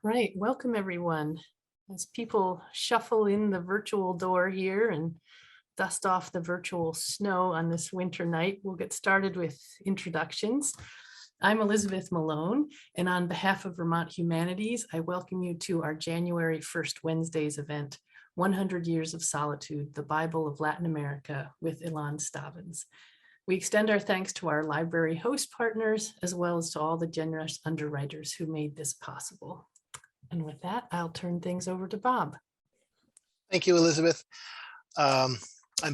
right, welcome everyone. As people shuffle in the virtual door here and dust off the virtual snow on this winter night, we'll get started with introductions. I'm Elizabeth Malone, and on behalf of Vermont Humanities, I welcome you to our January 1st Wednesdays event, 100 Years of Solitude, the Bible of Latin America with Ilan Stavans. We extend our thanks to our library host partners, as well as to all the generous underwriters who made this possible. And with that, I'll turn things over to Bob. Thank you, Elizabeth. I'm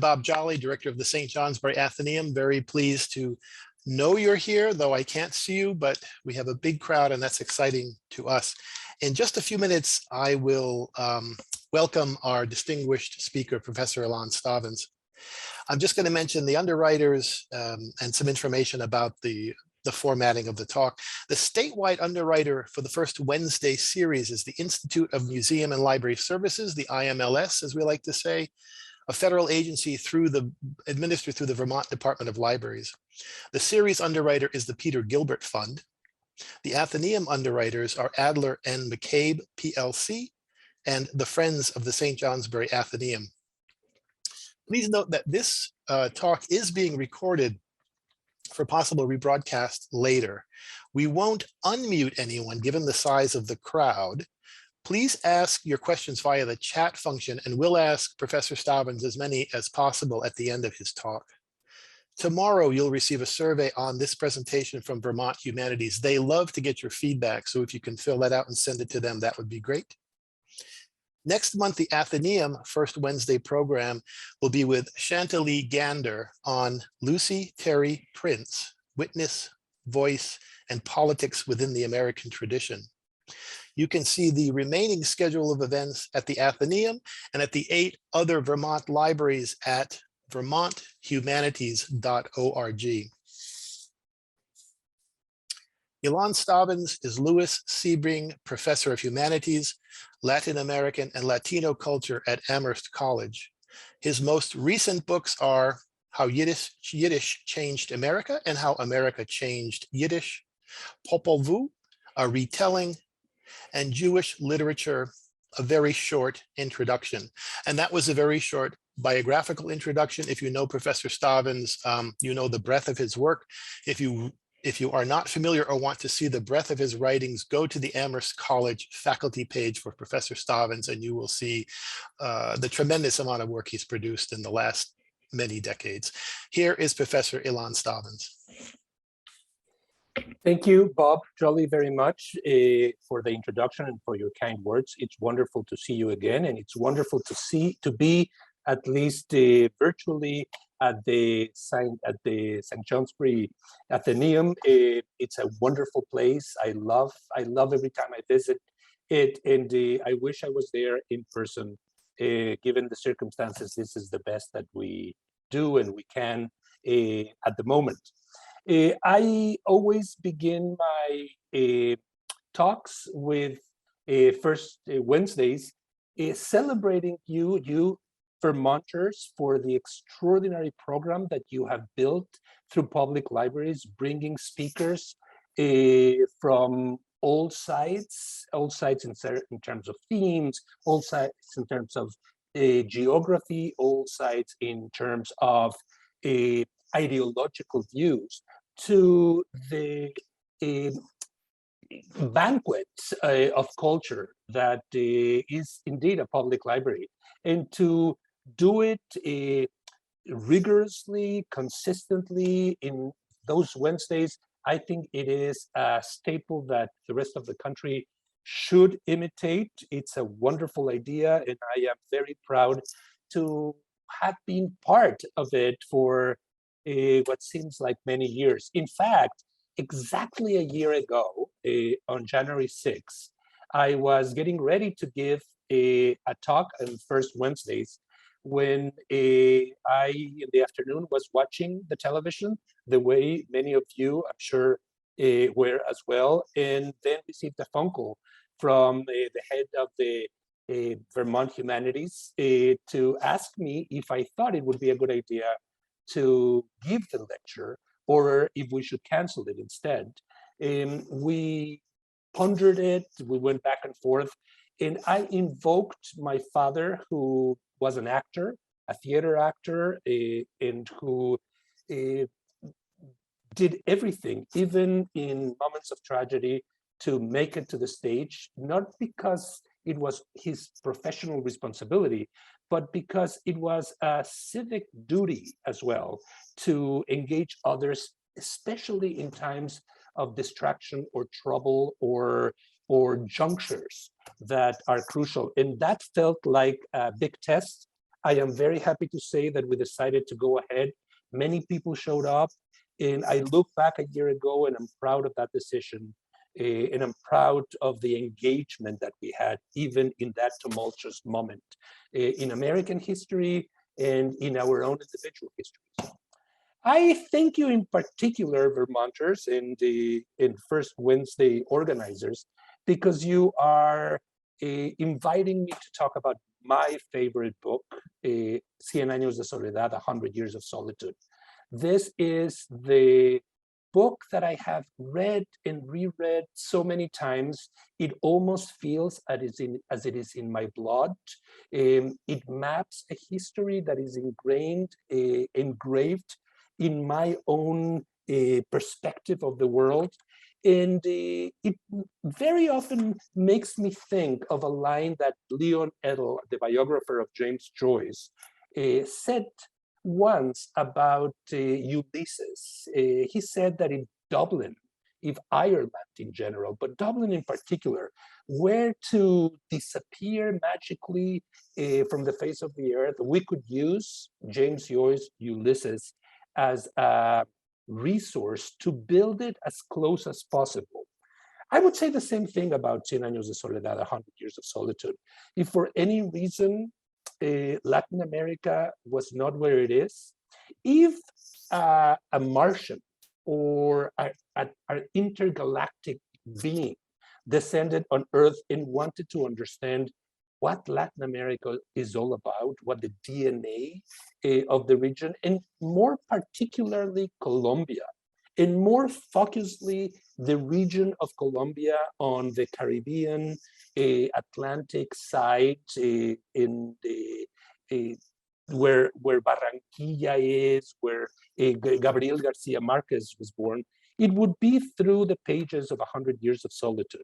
Bob Jolly, director of the St. Johnsbury Athenaeum. Very pleased to know you're here, though I can't see you, but we have a big crowd and that's exciting to us. In just a few minutes, I will welcome our distinguished speaker, Professor Ilan Stavans. I'm just going to mention the underwriters and some information about the formatting of the talk. The statewide underwriter for the first Wednesday series is the Institute of Museum and Library Services, the IMLS, as we like to say, a federal agency administered through the Vermont Department of Libraries. The series underwriter is the Peter Gilbert Fund. The Athenaeum underwriters are Adler and McCabe, PLC, and the Friends of the St. Johnsbury Athenaeum. Please note that this talk is being recorded for possible rebroadcast later. We won't unmute anyone given the size of the crowd. Please ask your questions via the chat function and we'll ask Professor Stavans as many as possible at the end of his talk. Tomorrow, you'll receive a survey on this presentation from Vermont Humanities. They love to get your feedback, so if you can fill that out and send it to them, that would be great. Next month, the Athenaeum First Wednesday program will be with Chantilly Gander on Lucy Terry Prince, Witness, Voice, and Politics Within the American Tradition. You can see the remaining schedule of events at the Athenaeum and at the 8 other Vermont libraries at vermonthumanities.org. Ilan Stavans is Louis Sebring Professor of Humanities, Latin American and Latino Culture at Amherst College. His most recent books are How Yiddish Changed America and How America Changed Yiddish, Popol Vuh, a retelling, and Jewish Literature, a very short introduction. And that was a very short biographical introduction. If you know Professor Stavans, you know the breadth of his work. If you are not familiar or want to see the breadth of his writings, go to the Amherst College faculty page for Professor Stavans, and you will see the tremendous amount of work he's produced in the last many decades. Here is Professor Ilan Stavans. Thank you, Bob Jolly, very much for the introduction and for your kind words. It's wonderful to see you again, and it's wonderful to be at least virtually at the St. Johnsbury Athenaeum. It's a wonderful place. I love every time I visit it, and I wish I was there in person. Given the circumstances, this is the best that we do and we can at the moment. I always begin my talks with first Wednesdays celebrating you Vermonters for the extraordinary program that you have built through public libraries, bringing speakers from all sides in terms of themes, all sides in terms of geography, all sides in terms of ideological views, to the banquet of culture that is indeed a public library, and to do it rigorously, consistently in those Wednesdays. I think it is a staple that the rest of the country should imitate. It's a wonderful idea, and I am very proud to have been part of it for what seems like many years. In fact, exactly a year ago, on January 6th, I was getting ready to give a talk on First Wednesdays when I, in the afternoon, was watching the television, the way many of you, I'm sure, were as well, and then received a phone call from the head of the Vermont Humanities to ask me if I thought it would be a good idea to give the lecture or if we should cancel it instead. We pondered it. We went back and forth. And I invoked my father, who was an actor, a theater actor, and who did everything, even in moments of tragedy, to make it to the stage, not because it was his professional responsibility, but because it was a civic duty as well to engage others, especially in times of distraction or trouble or junctures that are crucial. And that felt like a big test. I am very happy to say that we decided to go ahead. Many people showed up, and I look back a year ago and I'm proud of that decision. And I'm proud of the engagement that we had, even in that tumultuous moment in American history and in our own individual histories. I thank you in particular, Vermonters and the First Wednesday organizers, because you are inviting me to talk about my favorite book, 100 Años de Soledad, 100 Years of Solitude. This is the book that I have read and reread so many times. It almost feels as it is in my blood. It maps a history that is engraved in my own perspective of the world. And it very often makes me think of a line that Leon Edel, the biographer of James Joyce, said once about Ulysses. He said that if Dublin, if Ireland in general, but Dublin in particular, were to disappear magically from the face of the earth, we could use James Joyce's Ulysses as a resource to build it as close as possible. I would say the same thing about 100 Años de Soledad, 100 Years of Solitude. If for any reason Latin America was not where it is, if a Martian or an intergalactic being descended on Earth and wanted to understand what Latin America is all about, what the DNA of the region, and more particularly Colombia, and more focusedly the region of Colombia on the Caribbean, Atlantic side, in the where Barranquilla is, where Gabriel García Márquez was born, it would be through the pages of 100 Years of Solitude.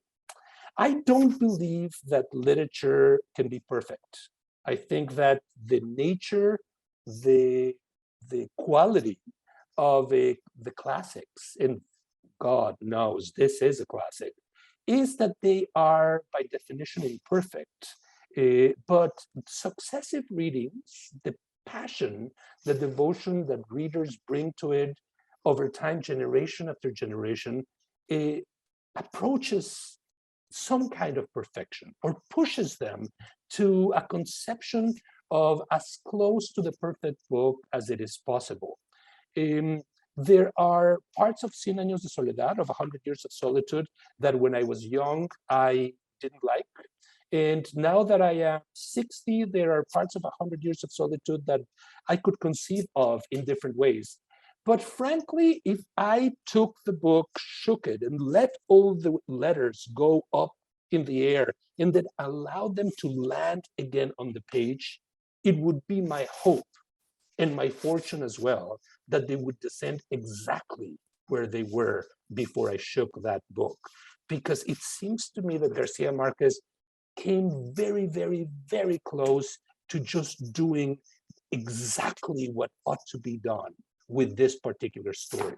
I don't believe that literature can be perfect. I think that the nature, the quality of the classics, and God knows this is a classic, is that they are by definition imperfect. But successive readings, the passion, the devotion that readers bring to it over time, generation after generation, approaches some kind of perfection or pushes them to a conception of as close to the perfect book as it is possible. There are parts of 100 Años de Soledad, of 100 Years of Solitude, that when I was young, I didn't like. And now that I am 60, there are parts of 100 Years of Solitude that I could conceive of in different ways. But frankly, if I took the book, shook it, and let all the letters go up in the air, and then allowed them to land again on the page, it would be my hope and my fortune as well that they would descend exactly where they were before I shook that book. Because it seems to me that García Márquez came very, very, very close to just doing exactly what ought to be done with this particular story.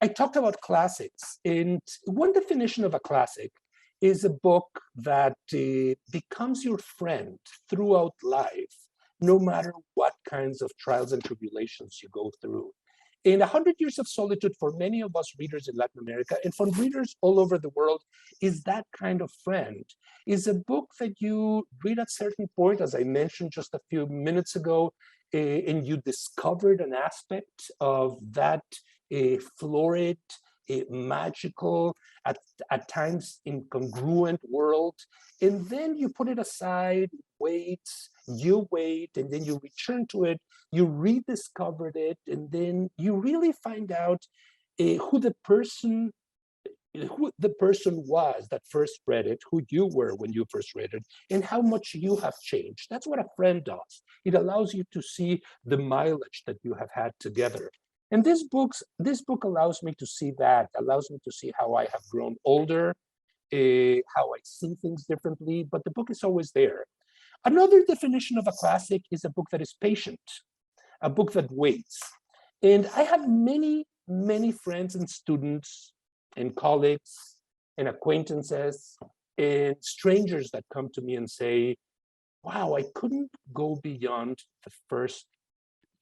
I talked about classics, and one definition of a classic is a book that becomes your friend throughout life, no matter what kinds of trials and tribulations you go through. In 100 Years of Solitude, for many of us readers in Latin America and for readers all over the world, is that kind of friend. Is a book that you read at a certain point, as I mentioned just a few minutes ago, and you discovered an aspect of that florid, magical, at times incongruent world, and then you put it aside, you wait, and then you return to it, you rediscovered it, and then you really find out who the person who the person was that first read it, who you were when you first read it, and how much you have changed. That's what a friend does. It allows you to see the mileage that you have had together. And this book allows me to see that, allows me to see how I have grown older, how I see things differently, but the book is always there. Another definition of a classic is a book that is patient, a book that waits. And I have many, many friends and students and colleagues and acquaintances and strangers that come to me and say, wow, I couldn't go beyond the first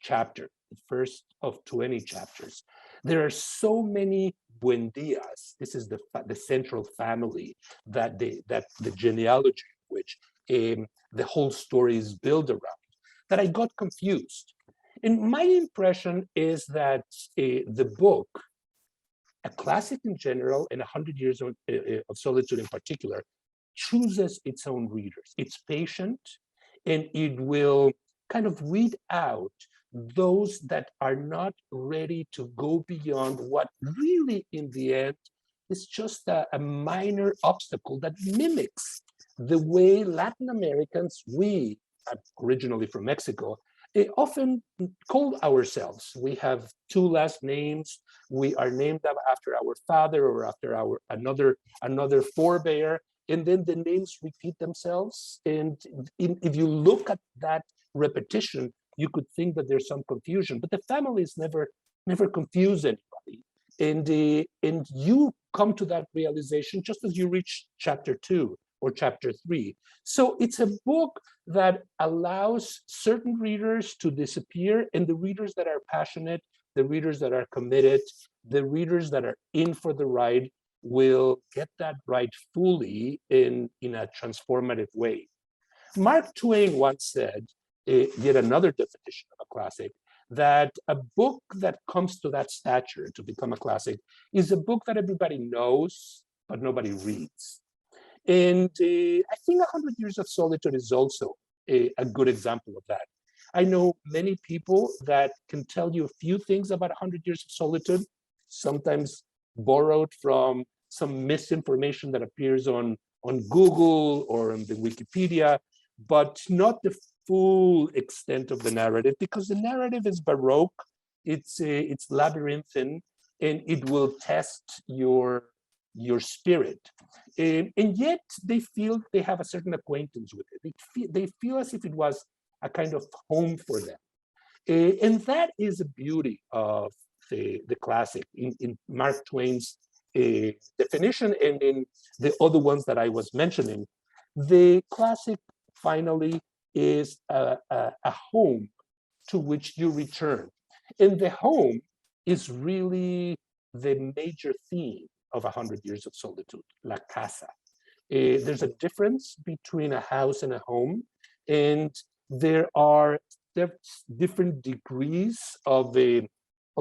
chapter, the first of 20 chapters. There are so many Buendias. This is the central family that the genealogy which the whole story is built around, that I got confused. And my impression is that the book, a classic in general, and 100 Years of Solitude in particular, chooses its own readers. It's patient, and it will kind of weed out those that are not ready to go beyond what really, in the end, is just a minor obstacle that mimics the way Latin Americans, we, originally from Mexico, often call ourselves. We have two last names. We are named after our father or after our another forebear, and then the names repeat themselves. And if you look at that repetition, you could think that there's some confusion, but the families never confuse anybody. And you come to that realization just as you reach chapter 2 or chapter 3. So it's a book that allows certain readers to disappear, and the readers that are passionate, the readers that are committed, the readers that are in for the ride will get that ride fully in a transformative way. Mark Twain once said, yet another definition of a classic, that a book that comes to that stature to become a classic is a book that everybody knows, but nobody reads. And I think 100 Years of Solitude is also a good example of that. I know many people that can tell you a few things about 100 Years of Solitude, sometimes borrowed from some misinformation that appears on Google or on the Wikipedia, but not the full extent of the narrative, because the narrative is baroque, it's labyrinthine, and it will test your spirit. And yet they feel they have a certain acquaintance with it. They feel as if it was a kind of home for them. And that is the beauty of the classic in Mark Twain's definition, and in the other ones that I was mentioning. The classic finally is a home to which you return. And the home is really the major theme of 100 Years of Solitude, La Casa. There's a difference between a house and a home, and there are different degrees of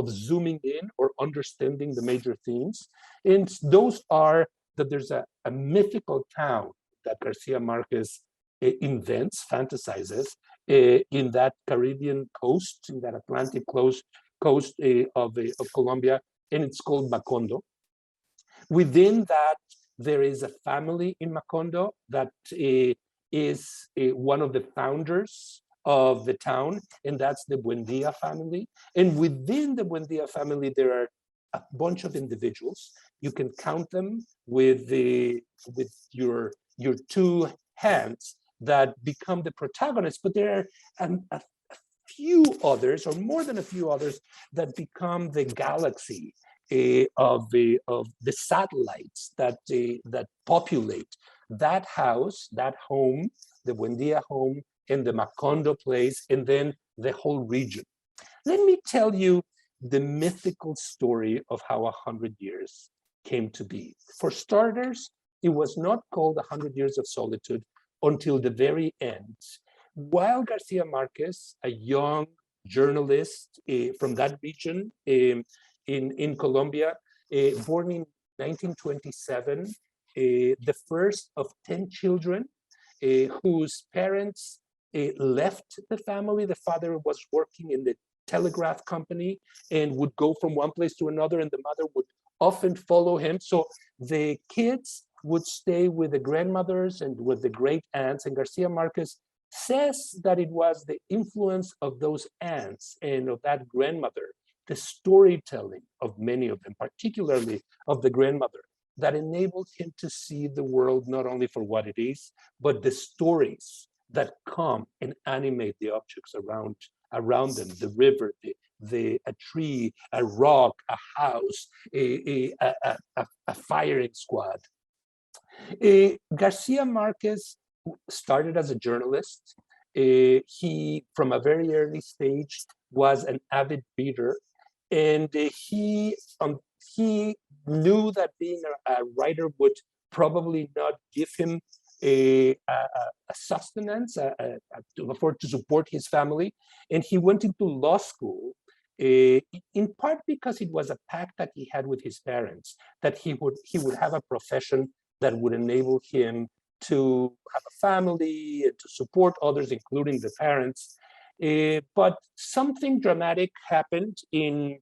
zooming in or understanding the major themes. And those are that there's a mythical town that García Márquez invents, fantasizes, in that Caribbean coast, in that Atlantic coast of Colombia, and it's called Macondo. Within that, there is a family in Macondo that is one of the founders of the town, and that's the Buendia family. And within the Buendia family, there are a bunch of individuals. You can count them with your two hands that become the protagonists, but there are a few others, or more than a few others, that become the galaxy of the satellites that populate that house, that home, the Buendia home, and the Macondo place, and then the whole region. Let me tell you the mythical story of how 100 years came to be. For starters, it was not called 100 Years of Solitude until the very end, while García Márquez, a young journalist from that region in Colombia, born in 1927, the first of 10 children whose parents left the family. The father was working in the telegraph company and would go from one place to another, and the mother would often follow him. So the kids would stay with the grandmothers and with the great aunts, and Garcia Marquez says that it was the influence of those aunts and of that grandmother, the storytelling of many of them, particularly of the grandmother, that enabled him to see the world not only for what it is, but the stories that come and animate the objects around them, the river, a tree, a rock, a house, a firing squad. Garcia Marquez started as a journalist. He, from a very early stage, was an avid reader, and he knew that being a writer would probably not give him a sustenance to support his family, and he went into law school. In part because it was a pact that he had with his parents, that he would have a profession that would enable him to have a family and to support others, including the parents. But something dramatic happened in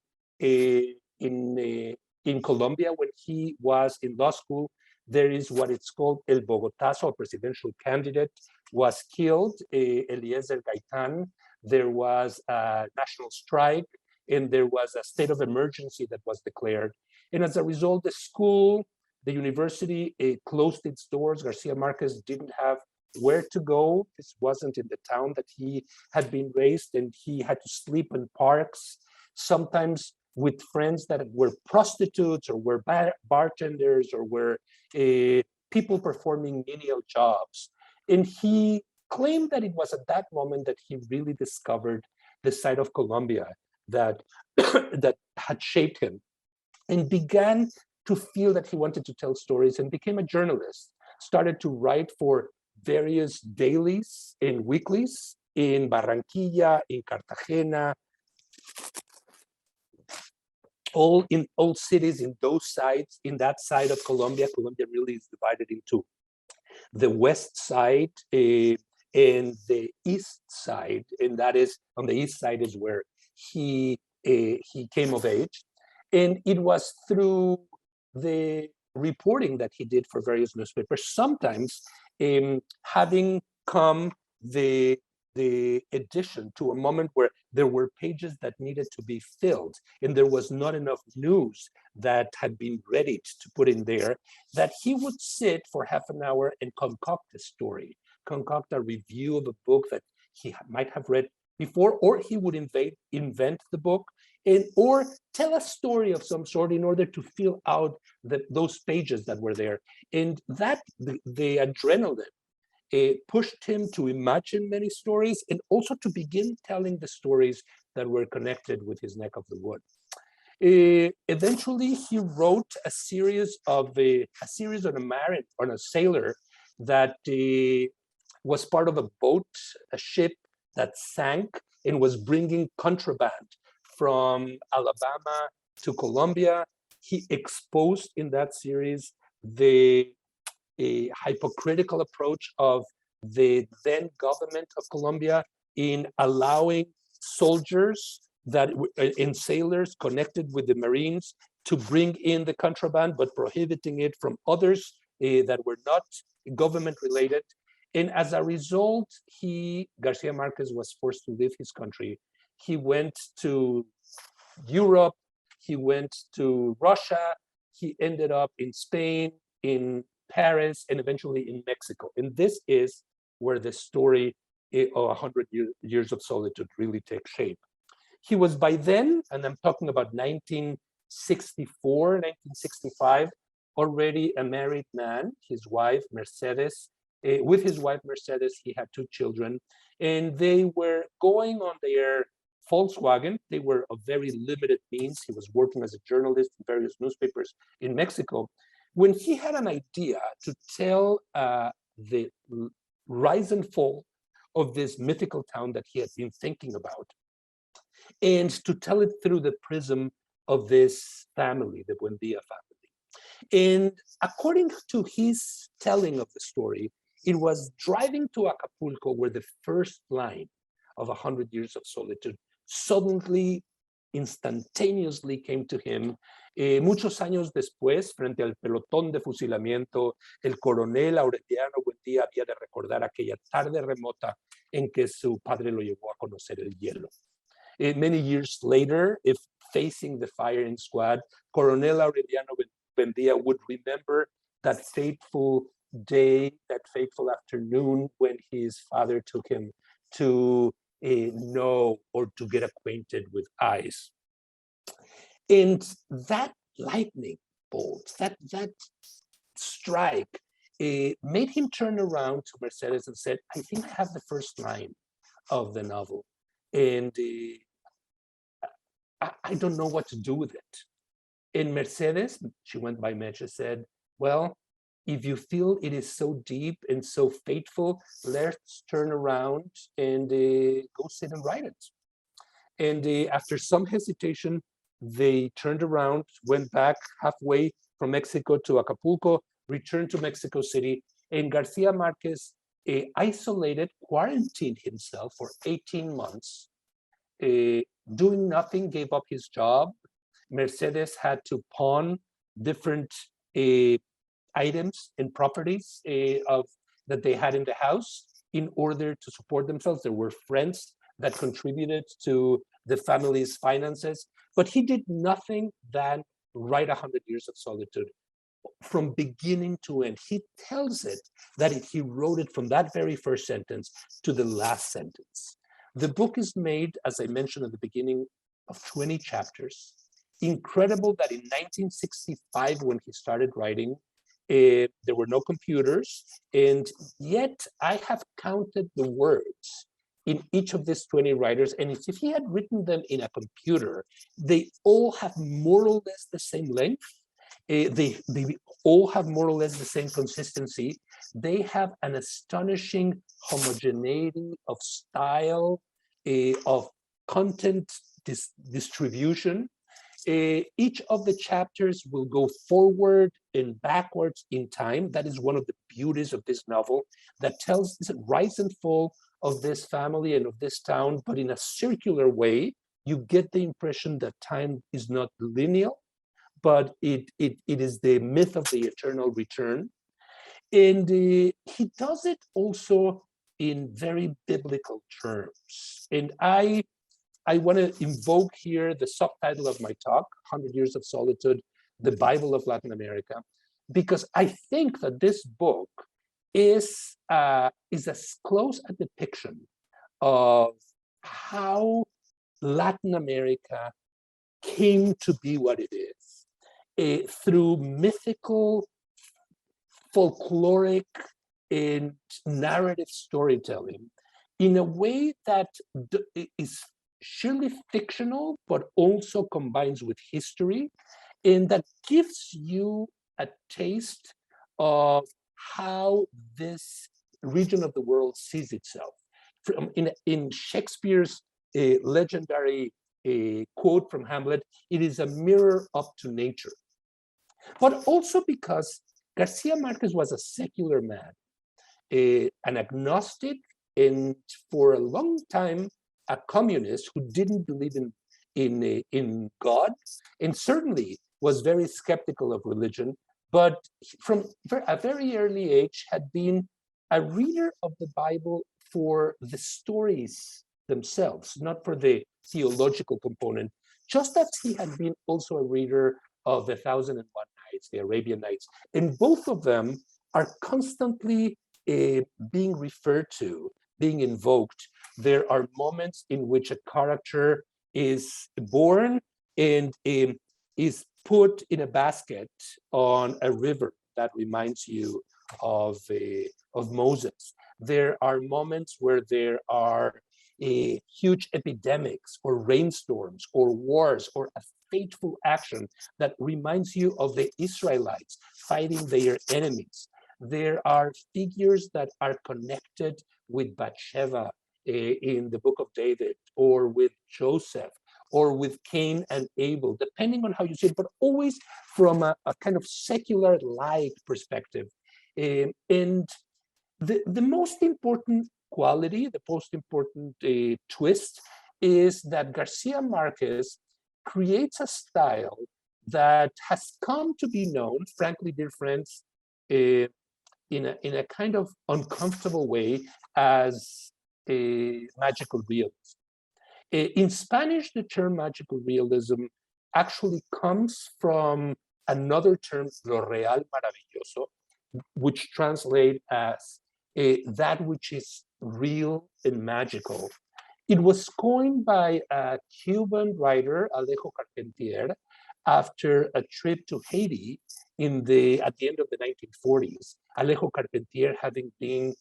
Colombia when he was in law school. There is what it's called El Bogotazo, a presidential candidate was killed, Eliezer Gaitan. There was a national strike, and there was a state of emergency that was declared. And as a result, the university closed its doors. Garcia Marquez didn't have where to go. This wasn't in the town that he had been raised, and he had to sleep in parks, sometimes with friends that were prostitutes or were bartenders or were people performing menial jobs. And he claimed that it was at that moment that he really discovered the side of Colombia that, that had shaped him, and began to feel that he wanted to tell stories, and became a journalist, started to write for various dailies and weeklies in Barranquilla, in Cartagena, all cities in those sides, in that side of Colombia. Colombia really is divided into the west side and the east side, and that is, on the east side is where he came of age. And it was through the reporting that he did for various newspapers, sometimes having come the addition to a moment where there were pages that needed to be filled, and there was not enough news that had been ready to put in there, that he would sit for half an hour and concoct a story, concoct a review of a book that he might have read before, or he would invent the book, or tell a story of some sort in order to fill out those pages that were there. And that, the adrenaline, pushed him to imagine many stories, and also to begin telling the stories that were connected with his neck of the wood. Eventually, he wrote a series on a sailor that was part of a boat, a ship that sank and was bringing contraband from Alabama to Colombia. He exposed in that series the hypocritical approach of the then government of Colombia in allowing soldiers and sailors connected with the Marines to bring in the contraband, but prohibiting it from others that were not government related. And as a result, Garcia Marquez was forced to leave his country. He went to Europe, he went to Russia, he ended up in Spain, in Paris, and eventually in Mexico. And this is where the story of 100 Years of Solitude really takes shape. He was by then, and I'm talking about 1964, 1965, already a married man. His wife, Mercedes, with his wife, Mercedes, he had 2 children, and they were going on their Volkswagen. They were of very limited means. He was working as a journalist in various newspapers in Mexico, when he had an idea to tell the rise and fall of this mythical town that he had been thinking about, and to tell it through the prism of this family, the Buendia family. And according to his telling of the story, it was driving to Acapulco where the first line of 100 Years of Solitude suddenly instantaneously came to him. Muchos años después, frente al pelotón de fusilamiento, el coronel Aureliano Buendía había de recordar aquella tarde remota en que su padre lo llevó a conocer el hielo. Many years later, if facing the firing squad, Coronel Aureliano Buendía would remember that fateful day, that fateful afternoon when his father took him to know or to get acquainted with ice. And that lightning bolt, that strike, made him turn around to Mercedes and said, I think I have the first line of the novel. And I don't know what to do with it. And Mercedes, she went by Mercedes, said, well, if you feel it is so deep and so fateful, let's turn around and go sit and write it. And after some hesitation, they turned around, went back halfway from Mexico to Acapulco, returned to Mexico City, and García Márquez isolated, quarantined himself for 18 months, doing nothing, gave up his job. Mercedes had to pawn different items and properties that they had in the house in order to support themselves. There were friends that contributed to the family's finances, but he did nothing than write 100 Years of Solitude from beginning to end. He tells it that he wrote it from that very first sentence to the last sentence. The book is made, as I mentioned at the beginning, of 20 chapters. Incredible that in 1965, when he started writing, there were no computers, and yet I have counted the words in each of these 20 writers, and if he had written them in a computer, they all have more or less the same length. They all have more or less the same consistency. They have an astonishing homogeneity of style, of content distribution. Each of the chapters will go forward and backwards in time. That is one of the beauties of this novel, that tells the rise and fall of this family and of this town, but in a circular way. You get the impression that time is not linear, but it is the myth of the eternal return. And he does it also in very biblical terms. And I want to invoke here the subtitle of my talk, 100 Years of Solitude, the Bible of Latin America, because I think that this book is as close a depiction of how Latin America came to be what it is, through mythical, folkloric, and narrative storytelling in a way that is surely fictional, but also combines with history, and that gives you a taste of how this region of the world sees itself. In Shakespeare's legendary quote from Hamlet, it is a mirror up to nature. But also because García Márquez was a secular man, an agnostic, and for a long time, a communist who didn't believe in God, and certainly was very skeptical of religion, but from a very early age had been a reader of the Bible for the stories themselves, not for the theological component, just as he had been also a reader of the 1001 Nights, the Arabian Nights. And both of them are constantly being referred to, being invoked. There are moments in which a character is born and is put in a basket on a river that reminds you of Moses. There are moments where there are huge epidemics or rainstorms or wars or a fateful action that reminds you of the Israelites fighting their enemies. There are figures that are connected with Bathsheba in the Book of David, or with Joseph, or with Cain and Abel, depending on how you see it, but always from a kind of secular light perspective. And the most important quality, the most important twist is that García Márquez creates a style that has come to be known, frankly, dear friends, in a kind of uncomfortable way as a magical realism. In Spanish, the term magical realism actually comes from another term, lo real maravilloso, which translates as that which is real and magical. It was coined by a Cuban writer, Alejo Carpentier, after a trip to Haiti at the end of the 1940s. Alejo Carpentier having been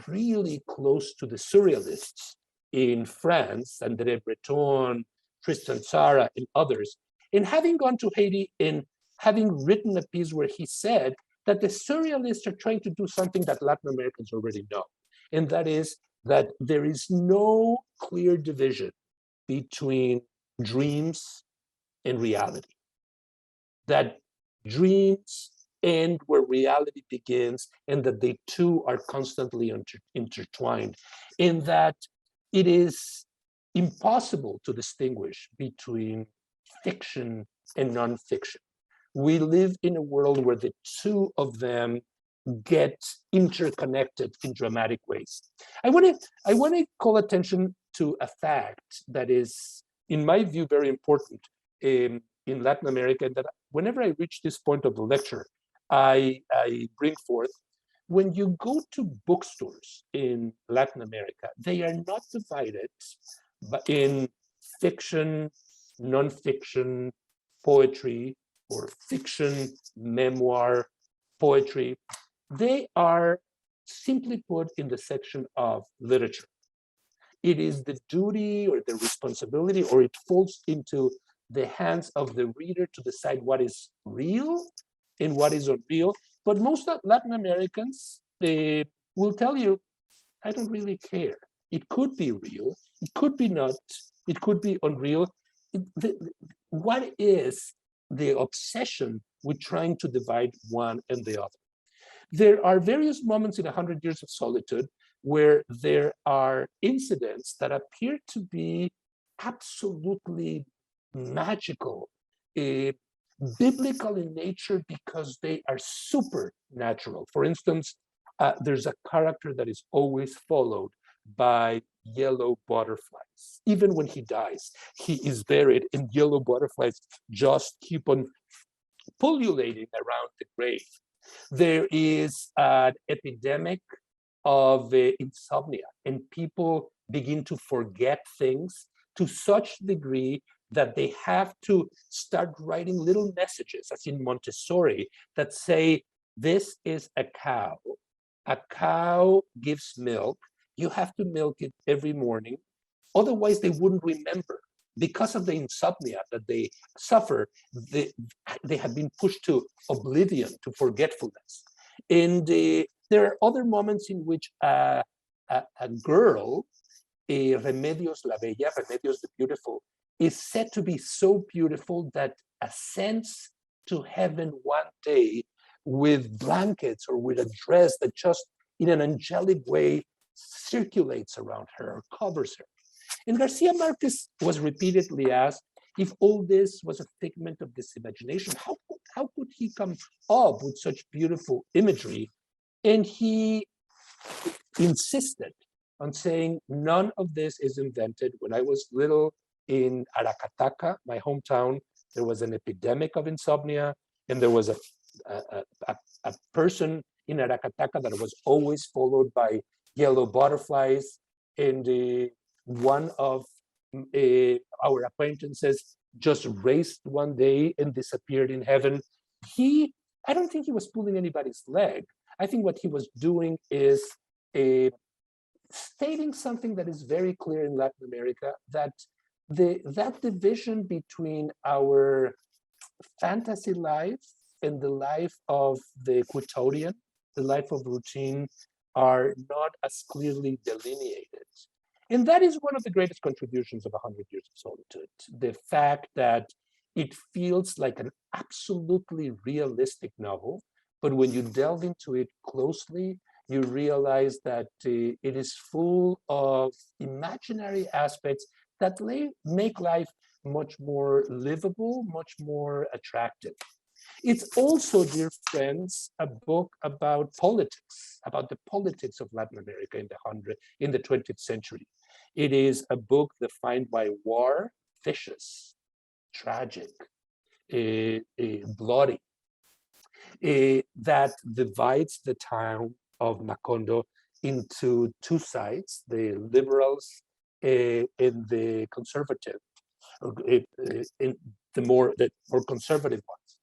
really close to the surrealists in France, André Breton, Tristan Tzara, and others, and having gone to Haiti and having written a piece where he said that the surrealists are trying to do something that Latin Americans already know, and that is that there is no clear division between dreams and reality. That dreams end where reality begins, and that they two are constantly intertwined, in that it is impossible to distinguish between fiction and nonfiction. We live in a world where the two of them get interconnected in dramatic ways. I want to call attention to a fact that is, in my view, very important in Latin America, and that whenever I reach this point of the lecture, I bring forth. When you go to bookstores in Latin America, they are not divided in fiction, nonfiction, poetry, or fiction, memoir, poetry. They are simply put in the section of literature. It is the duty or the responsibility, or it falls into the hands of the reader to decide what is real and what is unreal. But most Latin Americans, they will tell you, I don't really care. It could be real, it could be not, it could be unreal. What is the obsession with trying to divide one and the other? There are various moments in 100 Years of Solitude where there are incidents that appear to be absolutely magical, biblical in nature, because they are supernatural. For instance, there's a character that is always followed by yellow butterflies. Even when he dies, he is buried, and yellow butterflies just keep on pullulating around the grave. There is an epidemic of insomnia, and people begin to forget things to such degree that they have to start writing little messages, as in Montessori, that say, this is a cow. A cow gives milk. You have to milk it every morning. Otherwise, they wouldn't remember. Because of the insomnia that they suffer, they have been pushed to oblivion, to forgetfulness. And there are other moments in which a girl, Remedios la Bella, Remedios the Beautiful, is said to be so beautiful that ascends to heaven one day with blankets or with a dress that just in an angelic way circulates around her or covers her. And García Márquez was repeatedly asked if all this was a figment of this imagination. How could he come up with such beautiful imagery? And he insisted on saying, none of this is invented. When I was little in Aracataca, my hometown, there was an epidemic of insomnia, and there was a person in Aracataca that was always followed by yellow butterflies. And one of our acquaintances just raced one day and disappeared in heaven. I don't think he was pulling anybody's leg. I think what he was doing is stating something that is very clear in Latin America, that that division between our fantasy life and the life of the quotidian, the life of routine, are not as clearly delineated. And that is one of the greatest contributions of 100 Years of Solitude, the fact that it feels like an absolutely realistic novel, but when you delve into it closely, you realize that it is full of imaginary aspects that make life much more livable, much more attractive. It's also, dear friends, a book about politics, about the politics of Latin America in the 20th century. It is a book defined by war, vicious, tragic, bloody, that divides the town of Macondo into two sides, the liberals and the conservative, in the more conservative ones.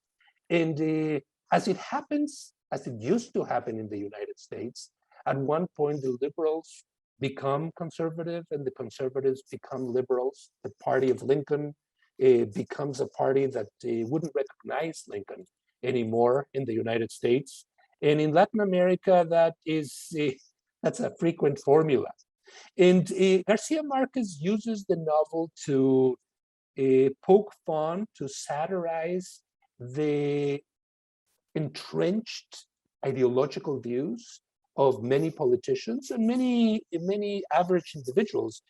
And as it happens, as it used to happen in the United States, at one point the liberals become conservative and the conservatives become liberals. The party of Lincoln becomes a party that wouldn't recognize Lincoln anymore in the United States. And in Latin America, that's a frequent formula. And Garcia Marquez uses the novel to poke fun, to satirize the entrenched ideological views of many politicians and many average individuals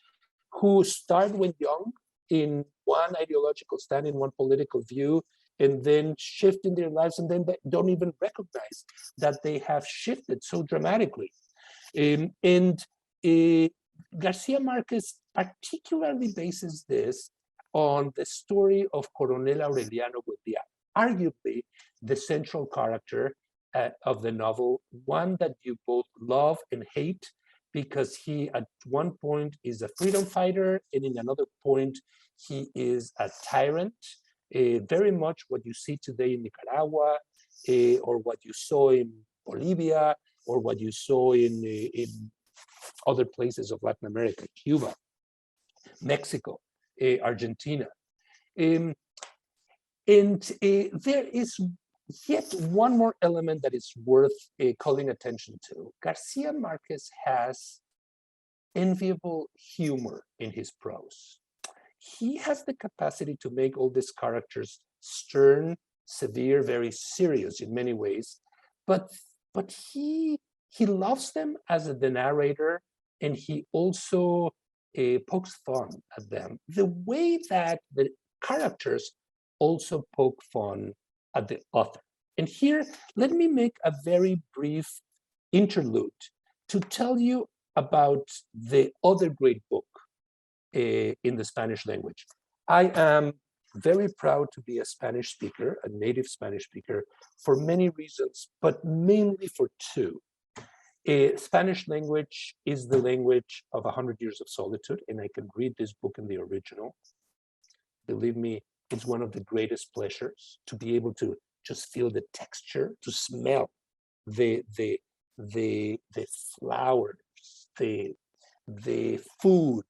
who start when young in one ideological stand, in one political view, and then shift in their lives, and then they don't even recognize that they have shifted so dramatically. Garcia Marquez particularly bases this on the story of Coronel Aureliano Buendía, arguably the central character of the novel, one that you both love and hate, because he at one point is a freedom fighter, and in another point, he is a tyrant, very much what you see today in Nicaragua, or what you saw in Bolivia, or what you saw in other places of Latin America, Cuba, Mexico, Argentina. And there is yet one more element that is worth calling attention to. Garcia Marquez has enviable humor in his prose. He has the capacity to make all these characters stern, severe, very serious in many ways, but he loves them as the narrator, and he also pokes fun at them. The way that the characters also poke fun at the author. And here, let me make a very brief interlude to tell you about the other great book in the Spanish language. I am very proud to be a Spanish speaker, a native Spanish speaker, for many reasons, but mainly for two. Spanish language is the language of 100 Years of Solitude, and I can read this book in the original. Believe me, it's one of the greatest pleasures to be able to just feel the texture, to smell the flowers, the food,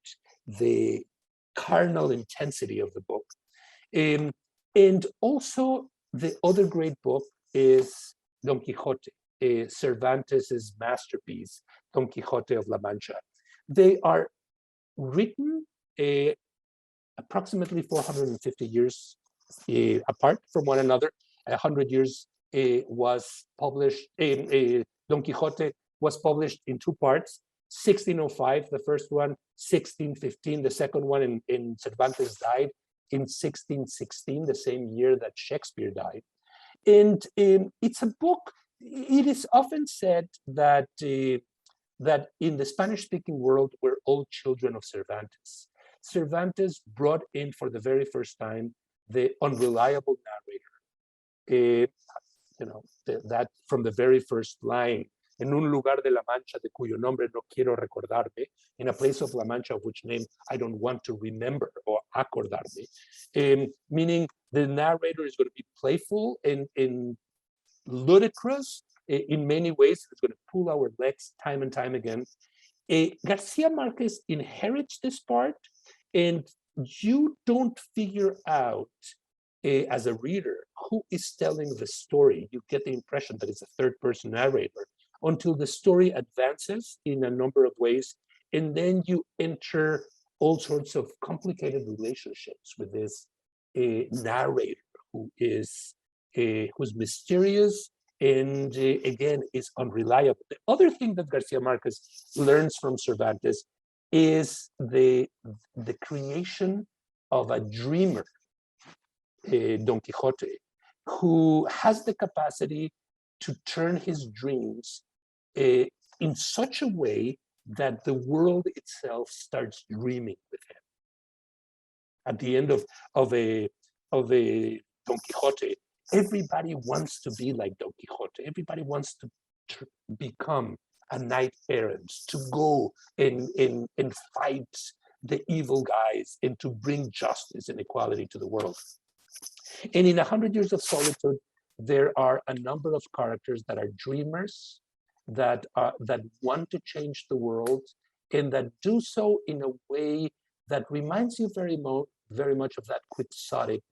the carnal intensity of the book. And also the other great book is Don Quixote, Cervantes' masterpiece, Don Quixote of La Mancha. They are written approximately 450 years apart from one another. 100 Years was published, Don Quixote was published in two parts, 1605, the first one, 1615, the second one, in Cervantes died in 1616, the same year that Shakespeare died. And it's a book, it is often said that, that in the Spanish-speaking world, we're all children of Cervantes. Cervantes brought in for the very first time the unreliable narrator. That from the very first line, en un lugar de La Mancha de cuyo nombre no quiero recordarme, in a place of La Mancha of which name I don't want to remember or acordarme, meaning the narrator is going to be playful and ludicrous in many ways. It's going to pull our legs time and time again. Garcia Marquez inherits this part, and you don't figure out as a reader who is telling the story. You get the impression that it's a third-person narrator until the story advances in a number of ways, and then you enter all sorts of complicated relationships with this narrator who's mysterious and again is unreliable. The other thing that Garcia Marquez learns from Cervantes is the creation of a dreamer, Don Quixote, who has the capacity to turn his dreams in such a way that the world itself starts dreaming with him. At the end of a Don Quixote, everybody wants to be like Don Quixote. Everybody wants to become a knight errant, to go and fight the evil guys and to bring justice and equality to the world. And in 100 Years of Solitude, there are a number of characters that are dreamers, that want to change the world, and that do so in a way that reminds you very much of that quixotic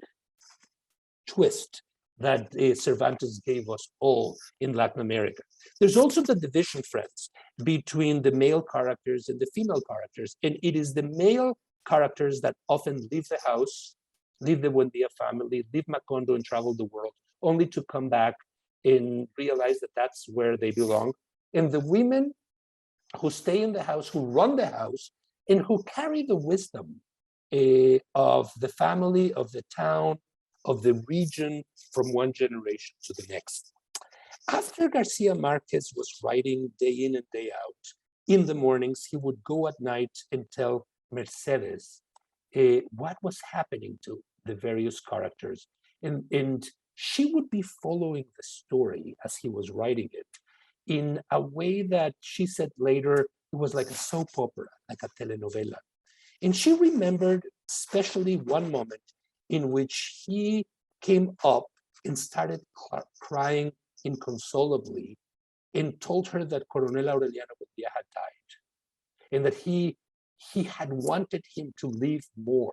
twist that Cervantes gave us all in Latin America. There's also the division, friends, between the male characters and the female characters. And it is the male characters that often leave the house, leave the Buendia family, leave Macondo and travel the world, only to come back and realize that that's where they belong. And the women who stay in the house, who run the house, and who carry the wisdom of the family, of the town, of the region from one generation to the next. After García Márquez was writing day in and day out, in the mornings, he would go at night and tell Mercedes what was happening to the various characters. And she would be following the story as he was writing it in a way that she said later, it was like a soap opera, like a telenovela. And she remembered especially one moment in which he came up and started crying inconsolably and told her that Coronel Aureliano Buendía had died and that he had wanted him to live more,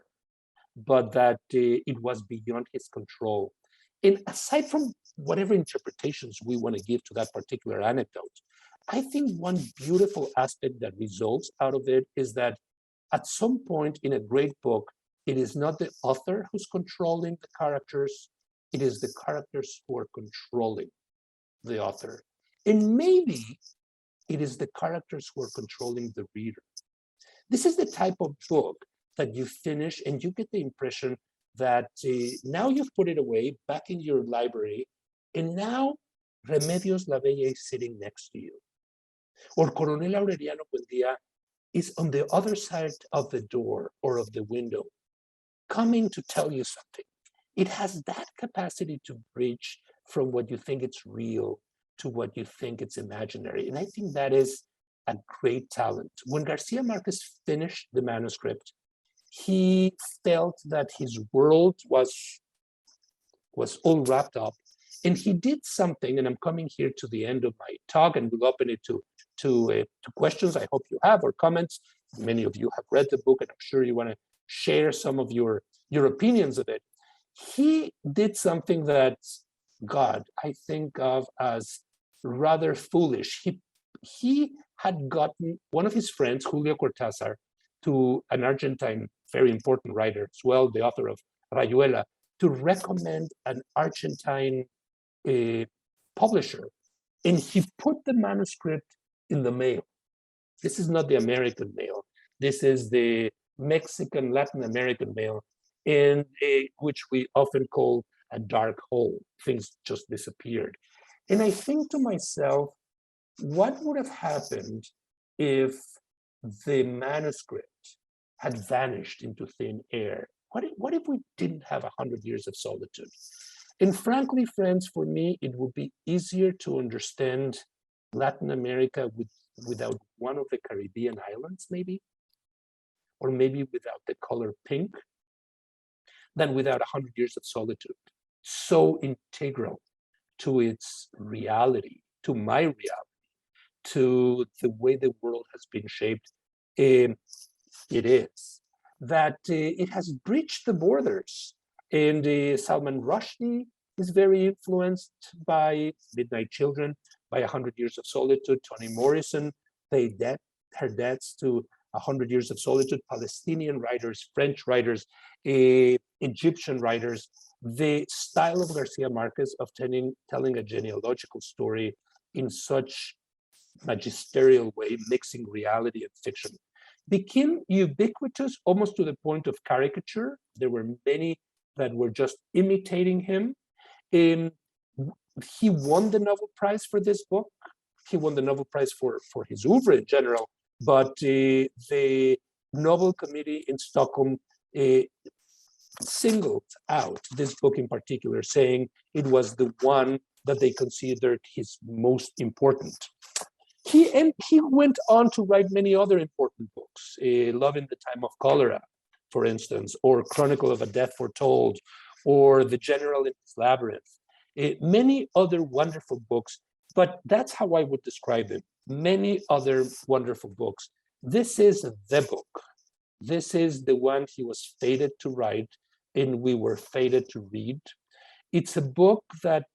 but that it was beyond his control. And aside from whatever interpretations we want to give to that particular anecdote, I think one beautiful aspect that results out of it is that at some point in a great book, it is not the author who's controlling the characters, it is the characters who are controlling the author. And maybe it is the characters who are controlling the reader. This is the type of book that you finish and you get the impression that now you've put it away back in your library, and now Remedios La Bella is sitting next to you. Or Coronel Aureliano Buendía is on the other side of the door or of the window, coming to tell you something. It has that capacity to bridge from what you think it's real to what you think it's imaginary. And I think that is a great talent. When García Márquez finished the manuscript, he felt that his world was all wrapped up. And he did something, and I'm coming here to the end of my talk, and we'll open it to questions I hope you have, or comments. Many of you have read the book, and I'm sure you want to share some of your opinions of it. He did something that God, I think of as rather foolish. He had gotten one of his friends, Julio Cortázar, to an Argentine, very important writer as well, the author of Rayuela, to recommend an Argentine publisher. And he put the manuscript in the mail. This is not the American mail. This is the Mexican, Latin American mail, in which we often call a dark hole. Things just disappeared. And I think to myself, what would have happened if the manuscript had vanished into thin air? What if we didn't have 100 Years of Solitude? And frankly, friends, for me, it would be easier to understand Latin America without one of the Caribbean islands, maybe, or maybe without the color pink, than without 100 Years of Solitude. So integral to its reality, to my reality, to the way the world has been shaped. It is that it has breached the borders. And Salman Rushdie is very influenced by Midnight Children, by 100 Years of Solitude. Toni Morrison paid her debts to 100 Years of Solitude. Palestinian writers, French writers, Egyptian writers. The style of García Márquez of telling a genealogical story in such magisterial way, mixing reality and fiction, became ubiquitous almost to the point of caricature. There were many that were just imitating him. He won the Nobel Prize for this book. He won the Nobel Prize for his oeuvre in general, but the Nobel Committee in Stockholm singled out this book in particular, saying it was the one that they considered his most important. He went on to write many other important books, Love in the Time of Cholera, for instance, or Chronicle of a Death Foretold, or The General in His Labyrinth. Many other wonderful books, but that's how I would describe them. Many other wonderful books. This is the book. This is the one he was fated to write, and we were fated to read. It's a book that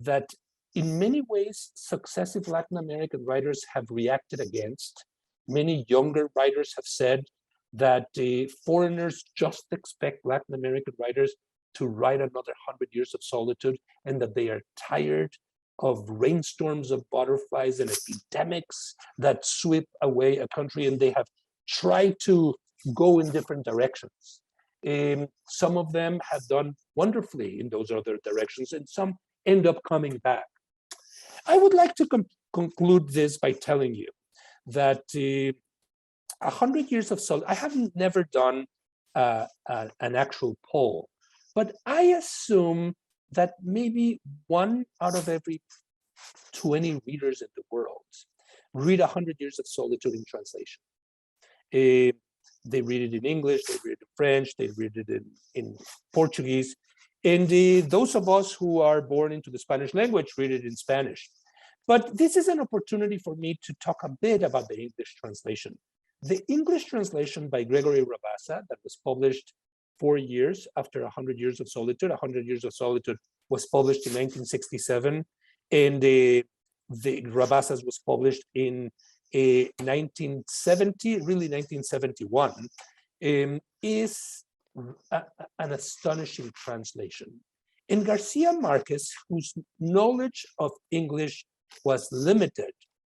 that in many ways successive Latin American writers have reacted against. Many younger writers have said that foreigners just expect Latin American writers to write another 100 Years of Solitude, and that they are tired of rainstorms of butterflies and epidemics that sweep away a country, and they have tried to go in different directions. Some of them have done wonderfully in those other directions, and some end up coming back. I would like to conclude this by telling you that 100 Years of Solitude, I have never done an actual poll, but I assume that maybe 1 out of every 20 readers in the world read 100 Years of Solitude in translation. They read it in English, they read it in French, they read it in Portuguese. And those of us who are born into the Spanish language read it in Spanish. But this is an opportunity for me to talk a bit about the English translation. The English translation by Gregory Rabassa that was published 4 years after 100 Years of Solitude. 100 Years of Solitude was published in 1967, and the Rabassa's was published in 1970, really 1971, is an astonishing translation. And García Márquez, whose knowledge of English was limited,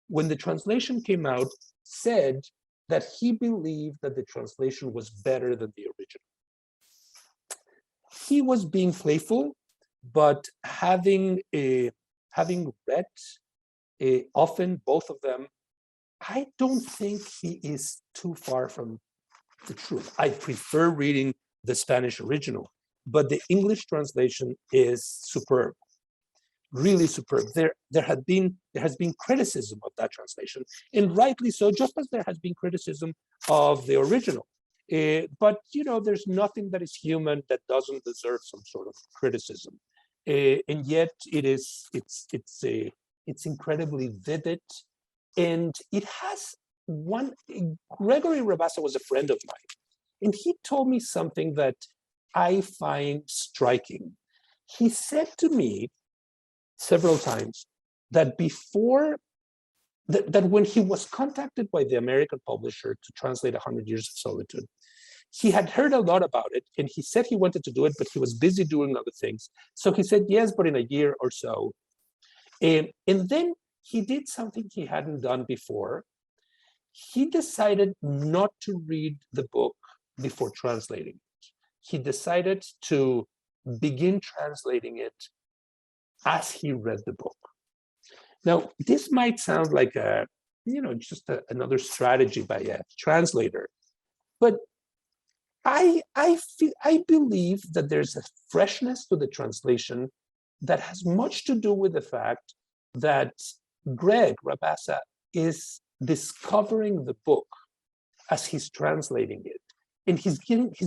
when the translation came out, said that he believed that the translation was better than the original. He was being playful, but having read often both of them, I don't think he is too far from the truth. I prefer reading the Spanish original, but the English translation is superb, really superb. There has been criticism of that translation, and rightly so, just as there has been criticism of the original. But there's nothing that is human that doesn't deserve some sort of criticism, and yet it's incredibly vivid, and it has one. Gregory Rabassa was a friend of mine, and he told me something that I find striking. He said to me several times that that when he was contacted by the American publisher to translate 100 Years of Solitude, he had heard a lot about it, and he said he wanted to do it, but he was busy doing other things. So he said, yes, but in a year or so. And then he did something he hadn't done before. He decided not to read the book before translating it. He decided to begin translating it as he read the book. Now, this might sound like another strategy by a translator, but I believe that there's a freshness to the translation that has much to do with the fact that Greg Rabassa is discovering the book as he's translating it, and he's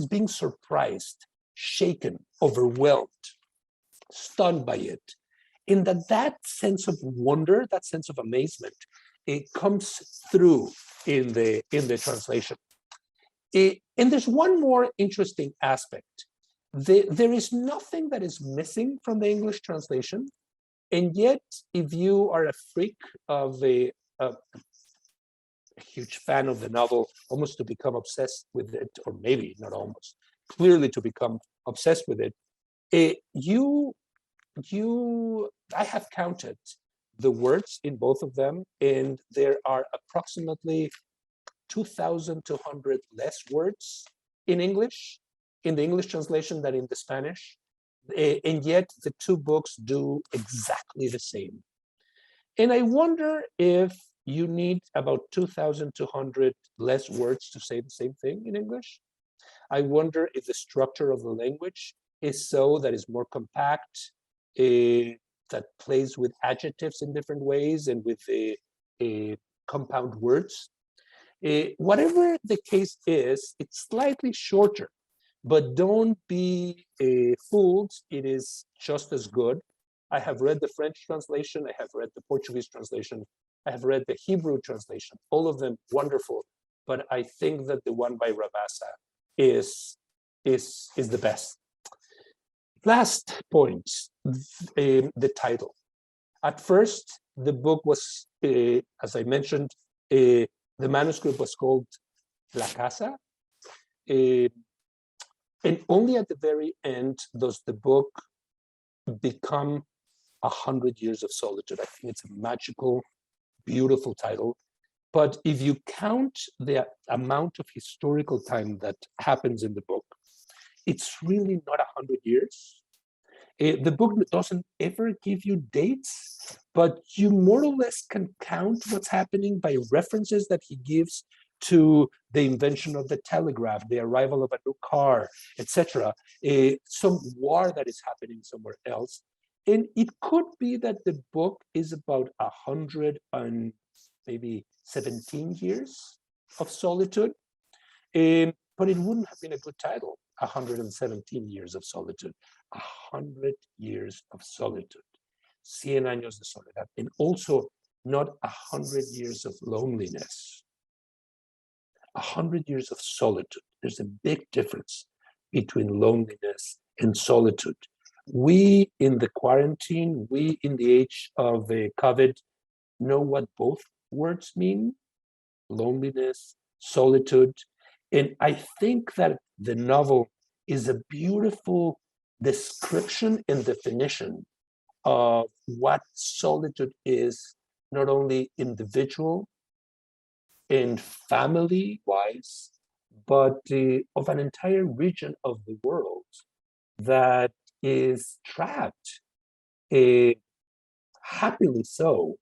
being surprised, shaken, overwhelmed, stunned by it. In that sense of wonder, that sense of amazement, it comes through in the translation. And there's one more interesting aspect. There is nothing that is missing from the English translation, and yet, if you are a freak of a huge fan of the novel, almost to become obsessed with it, or maybe not almost, clearly to become obsessed with it, I have counted the words in both of them, and there are approximately 2,200 less words in English, in the English translation than in the Spanish. And yet the two books do exactly the same. And I wonder if you need about 2,200 less words to say the same thing in English. I wonder if the structure of the language is so that it's more compact, that plays with adjectives in different ways and with compound words. Whatever the case is, it's slightly shorter, but don't be fooled. It is just as good. I have read the French translation. I have read the Portuguese translation. I have read the Hebrew translation. All of them wonderful, but I think that the one by Rabassa is the best. Last point, the title. At first, the book was, as I mentioned, the manuscript was called La Casa. And only at the very end does the book become 100 Years of Solitude. I think it's a magical, beautiful title. But if you count the amount of historical time that happens in the book, it's really not 100 years. The book doesn't ever give you dates, but you more or less can count what's happening by references that he gives to the invention of the telegraph, the arrival of a new car, etc. Some war that is happening somewhere else. And it could be that the book is about 100 and maybe 17 years of solitude, but it wouldn't have been a good title, 117 Years of Solitude, 100 Years of Solitude, 100 años de soledad, and also not 100 years of loneliness, 100 years of solitude. There's a big difference between loneliness and solitude. We in the quarantine, we in the age of COVID, know what both words mean, loneliness, solitude. And I think that the novel is a beautiful description and definition of what solitude is, not only individual and family-wise, but of an entire region of the world that is trapped, happily so,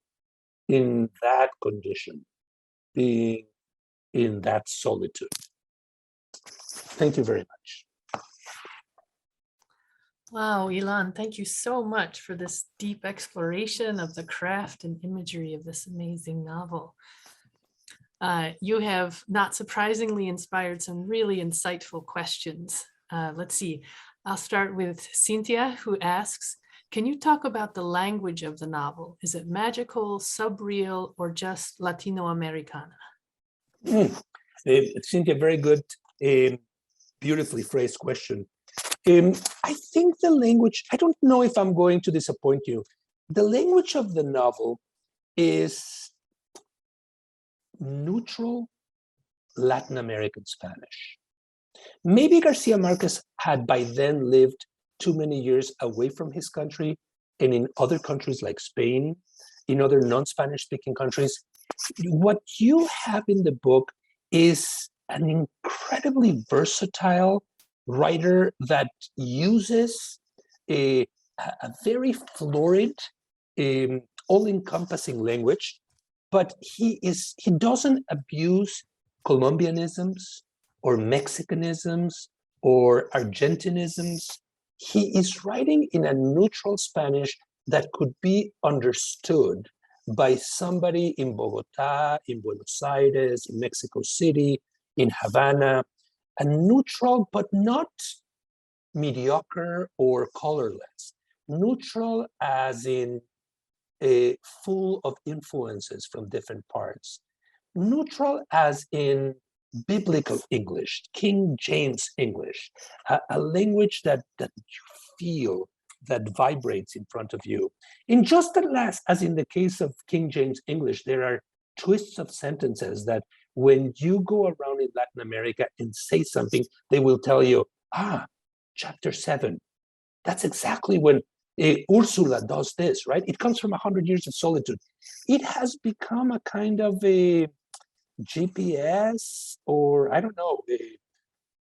in that condition, being in that solitude. Thank you very much. Wow, Ilan, thank you so much for this deep exploration of the craft and imagery of this amazing novel. You have, not surprisingly, inspired some really insightful questions. Let's see, I'll start with Cynthia, who asks, can you talk about the language of the novel? Is it magical, subreal, or just Latino-Americana? Cynthia, very good, beautifully phrased question. I think the language, I don't know if I'm going to disappoint you. The language of the novel is neutral Latin American Spanish. Maybe García Márquez had by then lived too many years away from his country and in other countries like Spain, in other non-Spanish speaking countries. What you have in the book is an incredibly versatile writer that uses a very florid, all-encompassing language, but he doesn't abuse Colombianisms or Mexicanisms or Argentinisms. He is writing in a neutral Spanish that could be understood by somebody in Bogota, in Buenos Aires, in Mexico City, in Havana, a neutral but not mediocre or colorless. Neutral as in full of influences from different parts. Neutral as in biblical English, King James English, a language that you feel, that vibrates in front of you. In just as in the case of King James English, there are twists of sentences that when you go around in Latin America and say something, they will tell you, chapter 7. That's exactly when Ursula does this, right? It comes from 100 Years of Solitude. It has become a kind of a GPS or, I don't know, a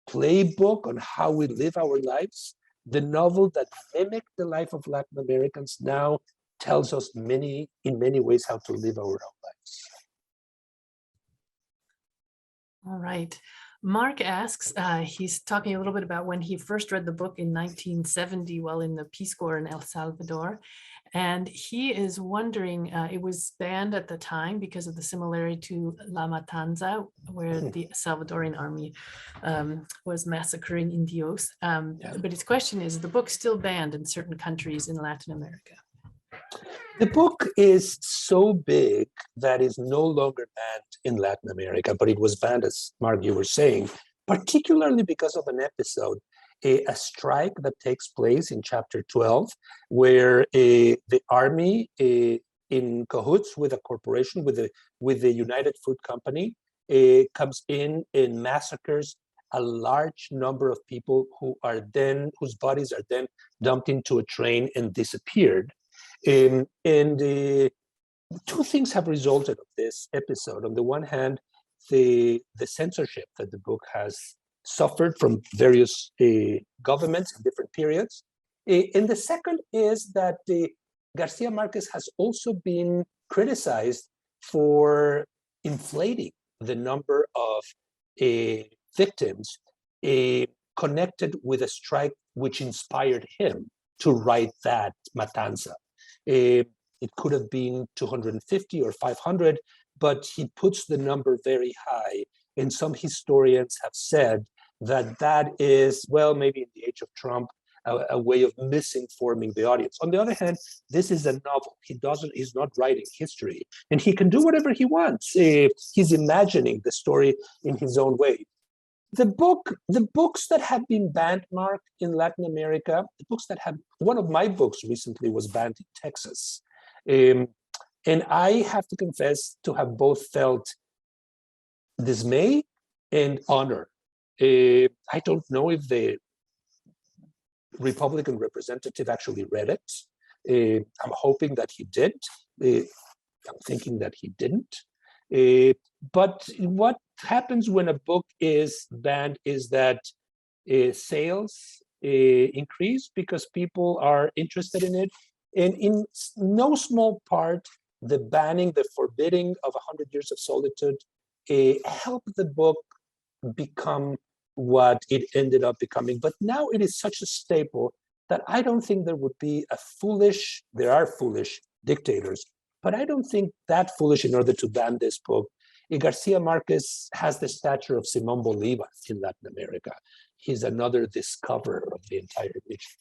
playbook on how we live our lives. The novel that mimicked the life of Latin Americans now tells us in many ways how to live our own lives. All right. Mark asks, he's talking a little bit about when he first read the book in 1970 while in the Peace Corps in El Salvador. And he is wondering, it was banned at the time because of the similarity to La Matanza, where the Salvadoran army was massacring Indios. But his question is, the book still banned in certain countries in Latin America? The book is so big that it's no longer banned in Latin America, but it was banned, as Mark, you were saying, particularly because of an episode, a strike that takes place in chapter 12, where the army, in cahoots with a corporation, with the United Food Company, comes in and massacres a large number of people whose bodies are then dumped into a train and disappeared. And two things have resulted of this episode. On the one hand, the censorship that the book has suffered from various governments in different periods. And the second is that García Márquez has also been criticized for inflating the number of victims connected with a strike which inspired him to write that Matanza. It could have been 250 or 500, but he puts the number very high. And some historians have said that that is, well, maybe in the age of Trump, a way of misinforming the audience. On the other hand, this is a novel. He's not writing history, and he can do whatever he wants. He's imagining the story in his own way. The books that have been banned, Mark, in Latin America, one of my books recently was banned in Texas. And I have to confess to have both felt dismay and honor. I don't know if the Republican representative actually read it. I'm hoping that he did. I'm thinking that he didn't. But what happens when a book is banned is that sales increase because people are interested in it. And in no small part, the banning, the forbidding of 100 Years of Solitude helped the book become what it ended up becoming. But now it is such a staple that I don't think there would be there are foolish dictators, but I don't think that foolish in order to ban this book. García Márquez has the stature of Simón Bolívar in Latin America. He's another discoverer of the entire region.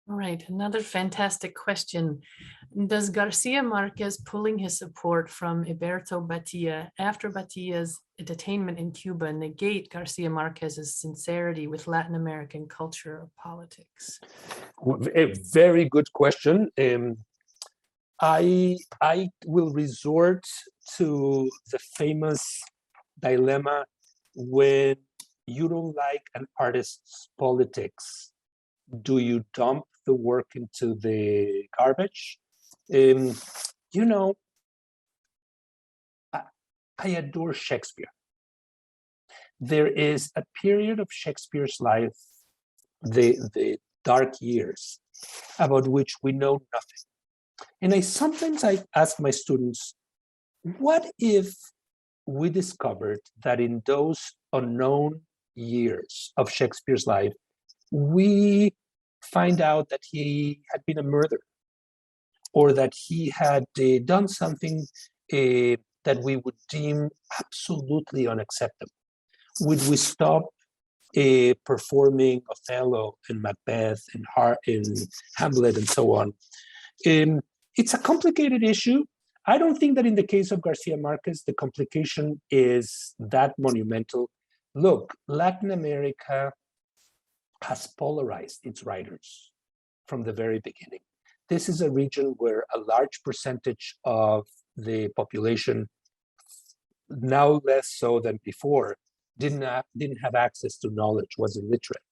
All right, another fantastic question. Does García Márquez pulling his support from Heberto Batilla after Batilla's detainment in Cuba negate García Márquez's sincerity with Latin American culture or politics? A very good question. I will resort to the famous dilemma: when you don't like an artist's politics, do you dump the work into the garbage? You know, I adore Shakespeare. There is a period of Shakespeare's life, the dark years, about which we know nothing. And sometimes I ask my students, what if we discovered that in those unknown years of Shakespeare's life, we find out that he had been a murderer, or that he had done something that we would deem absolutely unacceptable? Would we stop performing Othello and Macbeth and Hamlet and so on? It's a complicated issue. I don't think that in the case of García Márquez, the complication is that monumental. Look, Latin America has polarized its writers from the very beginning. This is a region where a large percentage of the population, now less so than before, didn't have access to knowledge, was illiterate.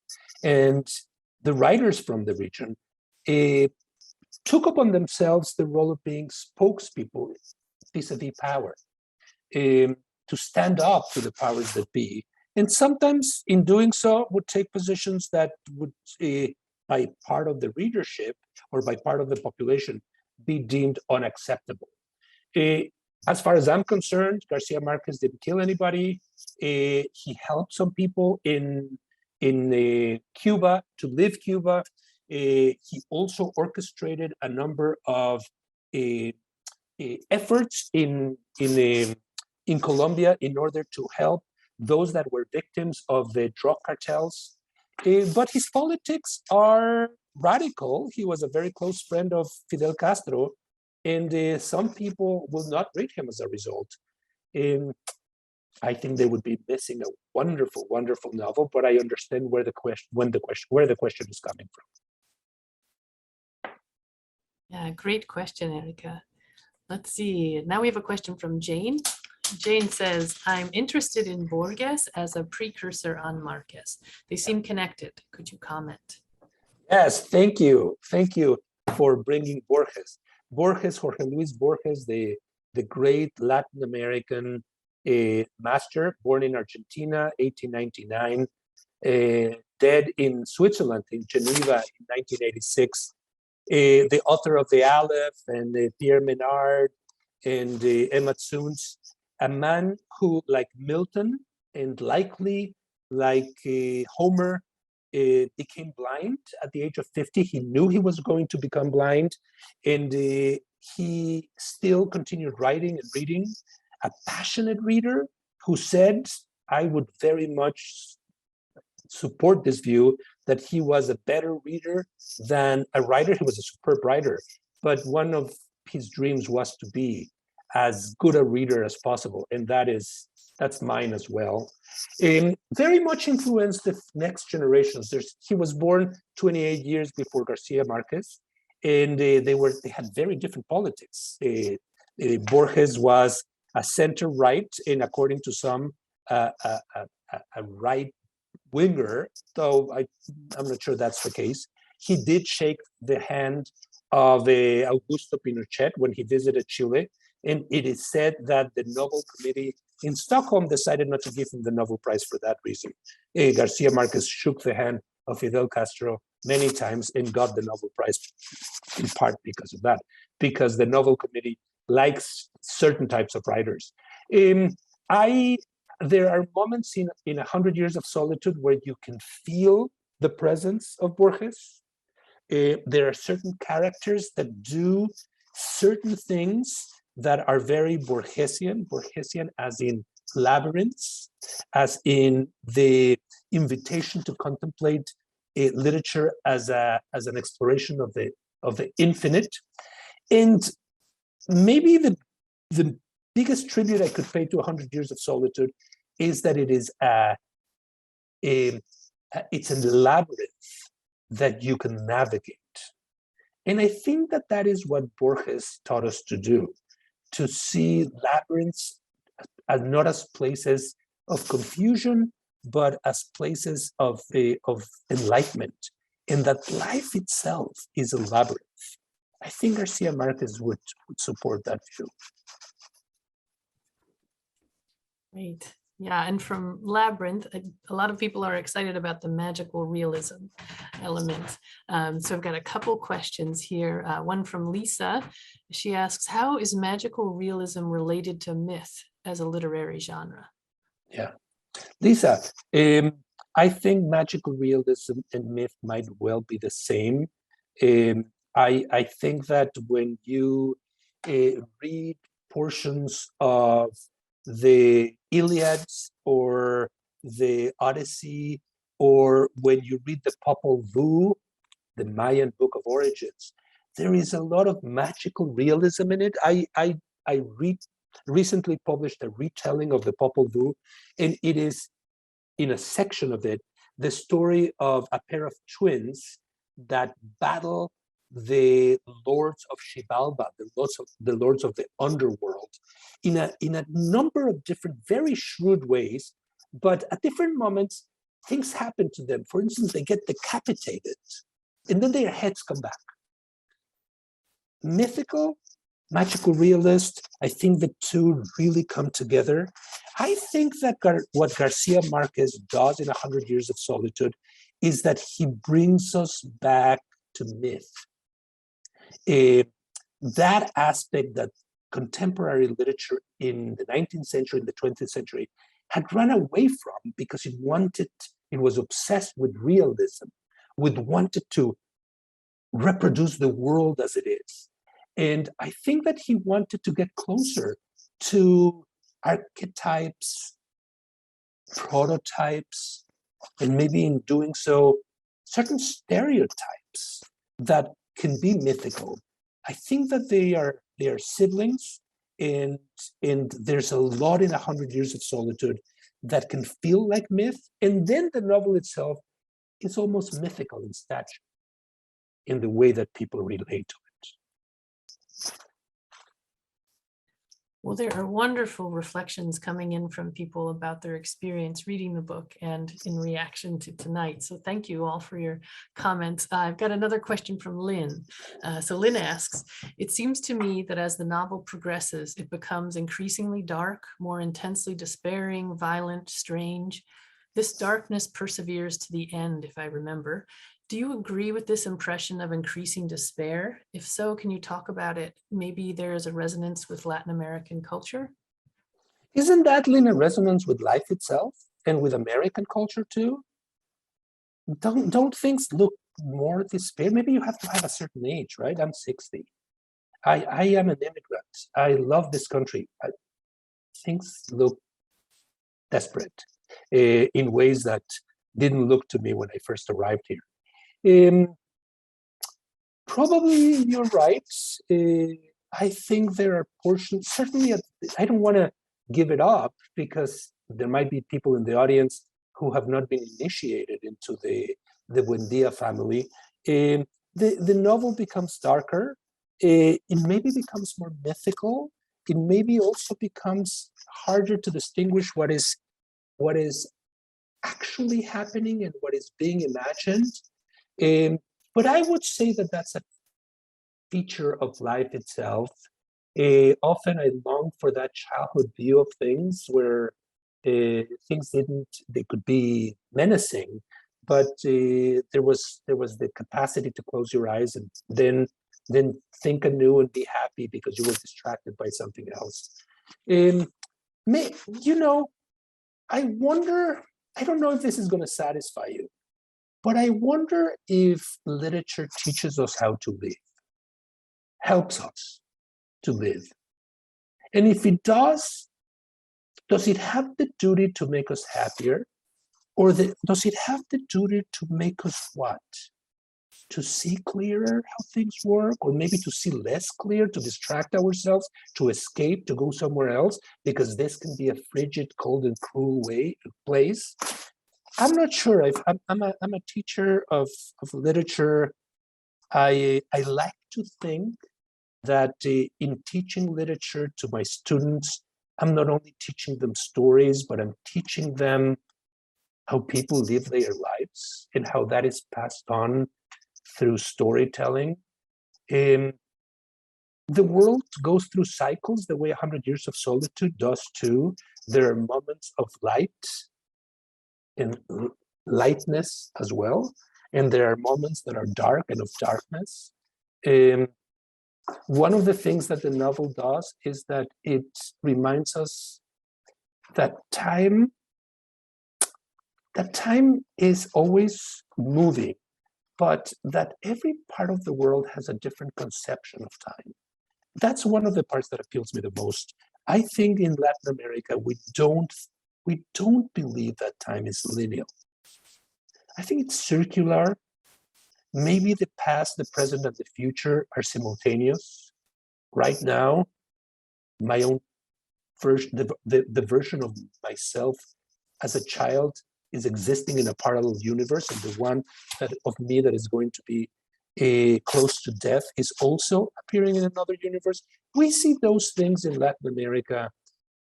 And the writers from the region took upon themselves the role of being spokespeople vis-a-vis power, to stand up to the powers that be. And sometimes in doing so would take positions that would, by part of the readership or by part of the population, be deemed unacceptable. As far as I'm concerned, Garcia Marquez didn't kill anybody. He helped some people in Cuba to leave Cuba. He also orchestrated a number of efforts in Colombia in order to help those that were victims of the drug cartels. But his politics are radical. He was a very close friend of Fidel Castro, and some people will not read him as a result. I think they would be missing a wonderful, wonderful novel, but I understand where the question is coming from. Yeah, great question, Erica. Let's see. Now we have a question from Jane. Jane says, I'm interested in Borges as a precursor on Marquez. They seem connected. Could you comment? Yes, thank you. Thank you for bringing Borges. Borges, Jorge Luis Borges, the great Latin American master, born in Argentina, 1899, dead in Switzerland, in Geneva in 1986. The author of The Aleph and Pierre Menard and Emma Zuns, a man who, like Milton and likely like Homer, became blind at the age of 50. He knew he was going to become blind, and he still continued writing and reading. A passionate reader who said, I would very much support this view, that he was a better reader than a writer. He was a superb writer, but one of his dreams was to be as good a reader as possible, and that's mine as well. Very much influenced the next generations. He was born 28 years before Garcia Marquez, and they had very different politics. Borges was a center-right, and according to some, a right-winger, though I'm not sure that's the case. He did shake the hand of Augusto Pinochet when he visited Chile, and it is said that the Nobel Committee in Stockholm decided not to give him the Nobel Prize for that reason. Garcia Marquez shook the hand of Fidel Castro many times and got the Nobel Prize in part because of that, because the Nobel Committee likes certain types of writers. There are moments in 100 Years of Solitude where you can feel the presence of Borges. There are certain characters that do certain things that are very Borgesian as in labyrinths, as in the invitation to contemplate literature as an exploration of the infinite. And maybe the biggest tribute I could pay to 100 Years of Solitude is that it is it's a labyrinth that you can navigate. And I think that is what Borges taught us to do, to see labyrinths as not as places of confusion, but as places of enlightenment, and that life itself is a labyrinth. I think Garcia Marquez would support that view. Great. Yeah, and from Labyrinth, a lot of people are excited about the magical realism element. So I've got a couple questions here. One from Lisa. She asks, how is magical realism related to myth as a literary genre? Yeah, Lisa, I think magical realism and myth might well be the same. I think that when you read portions of the Iliad or the Odyssey, or when you read the Popol Vuh, the Mayan Book of Origins, there is a lot of magical realism in it. I recently published a retelling of the Popol Vuh, and it is, in a section of it, the story of a pair of twins that battle the lords of Xibalba, the lords of the underworld, in a number of different, very shrewd ways, but at different moments, things happen to them. For instance, they get decapitated, and then their heads come back. Mythical, magical realist. I think the two really come together. I think that what García Márquez does in 100 Years of Solitude is that he brings us back to myth. That aspect that contemporary literature in the 19th century, in the 20th century, had run away from because it was obsessed with realism, wanted to reproduce the world as it is. And I think that he wanted to get closer to archetypes, prototypes, and maybe in doing so, certain stereotypes that can be mythical. I think that they are siblings, and there's a lot in 100 Years of Solitude that can feel like myth. And then the novel itself is almost mythical in stature, in the way that people relate to it. Well, there are wonderful reflections coming in from people about their experience reading the book and in reaction to tonight. So thank you all for your comments. I've got another question from Lynn. So Lynn asks, it seems to me that as the novel progresses, it becomes increasingly dark, more intensely despairing, violent, strange. This darkness perseveres to the end, if I remember. Do you agree with this impression of increasing despair? If so, can you talk about it? Maybe there is a resonance with Latin American culture? Isn't that in a resonance with life itself and with American culture too? Don't things look more despair? Maybe you have to have a certain age, right? I'm 60. I am an immigrant. I love this country. Things look desperate in ways that didn't look to me when I first arrived here. Probably you're right. I think there are portions, certainly I don't want to give it up because there might be people in the audience who have not been initiated into the Buendia family. The novel becomes darker. It maybe becomes more mythical. It maybe also becomes harder to distinguish what is actually happening and what is being imagined. But I would say that that's a feature of life itself. Often I long for that childhood view of things where they could be menacing, but there was the capacity to close your eyes and then think anew and be happy because you were distracted by something else. I wonder, I don't know if this is going to satisfy you, but I wonder if literature teaches us how to live, helps us to live. And if it does it have the duty to make us happier? Or does it have the duty to make us what? To see clearer how things work? Or maybe to see less clear, to distract ourselves, to escape, to go somewhere else? Because this can be a frigid, cold, and cruel place. I'm not sure. I'm a teacher of literature. I like to think that in teaching literature to my students, I'm not only teaching them stories, but I'm teaching them how people live their lives and how that is passed on through storytelling. The world goes through cycles the way 100 Years of Solitude does too. There are moments of light and lightness as well. And there are moments that are dark and of darkness. One of the things that the novel does is that it reminds us that time is always moving, but that every part of the world has a different conception of time. That's one of the parts that appeals me the most. I think in Latin America, we don't believe that time is linear. I think it's circular. Maybe the past, the present, and the future are simultaneous. Right now, my own version, the version of myself as a child is existing in a parallel universe, and the one of me that is going to be close to death is also appearing in another universe. We see those things in Latin America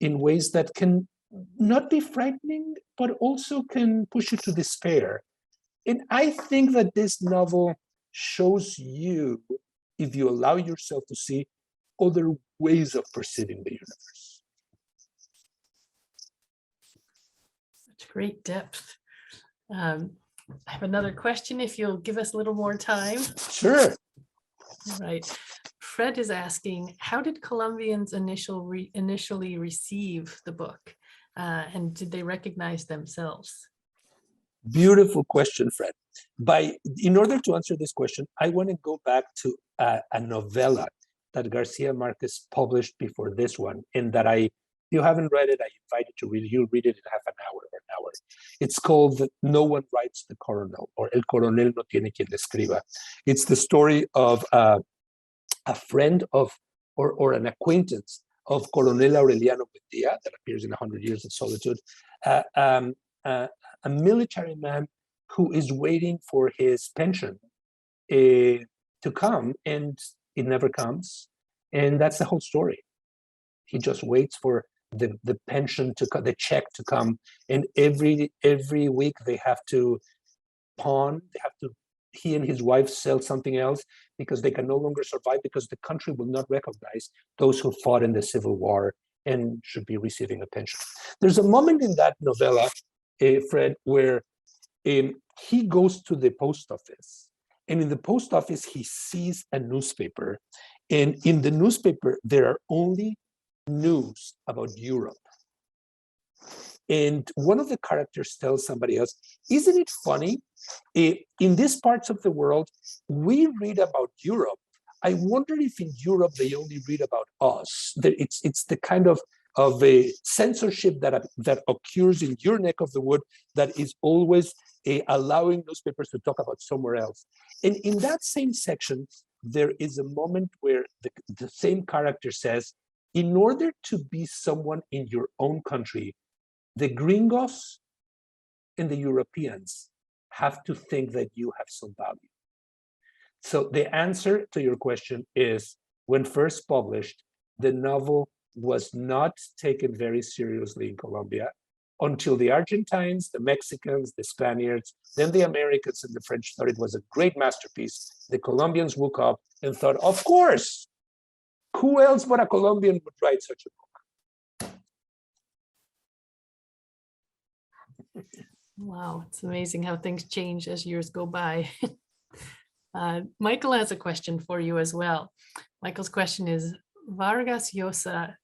in ways that can not be frightening, but also can push you to despair. And I think that this novel shows you, if you allow yourself to see, other ways of perceiving the universe. Such great depth. I have another question if you'll give us a little more time. Sure. All right. Fred is asking, how did Colombians initially receive the book? And did they recognize themselves? Beautiful question, Fred. In order to answer this question, I want to go back to a novella that García Márquez published before this one, and that if you haven't read it, I invite you to read it. You'll read it in half an hour or an hour. It's called No One Writes the Coronel, or El Coronel no tiene quien le escriba. It's the story of a friend of, or an acquaintance of Coronel Aureliano Buendía, that appears in 100 Years of Solitude, a military man who is waiting for his pension to come, and it never comes. And that's the whole story. He just waits for the pension to come, the check to come, and every week they have to pawn. He and his wife sell something else because they can no longer survive, because the country will not recognize those who fought in the Civil War and should be receiving a pension. There's a moment in that novella, Fred, where he goes to the post office, and in the post office he sees a newspaper, and in the newspaper there are only news about Europe. And one of the characters tells somebody else, isn't it funny? In these parts of the world, we read about Europe. I wonder if in Europe they only read about us. It's the kind of a censorship that occurs in your neck of the wood that is always allowing newspapers to talk about somewhere else. And in that same section, there is a moment where the same character says, in order to be someone in your own country, the gringos and the Europeans have to think that you have some value. So the answer to your question is, when first published, the novel was not taken very seriously in Colombia until the Argentines, the Mexicans, the Spaniards, then the Americans and the French thought it was a great masterpiece. The Colombians woke up and thought, of course, who else but a Colombian would write such a book? Wow, it's amazing how things change as years go by. Michael has a question for you as well. Michael's question is, Vargas Llosa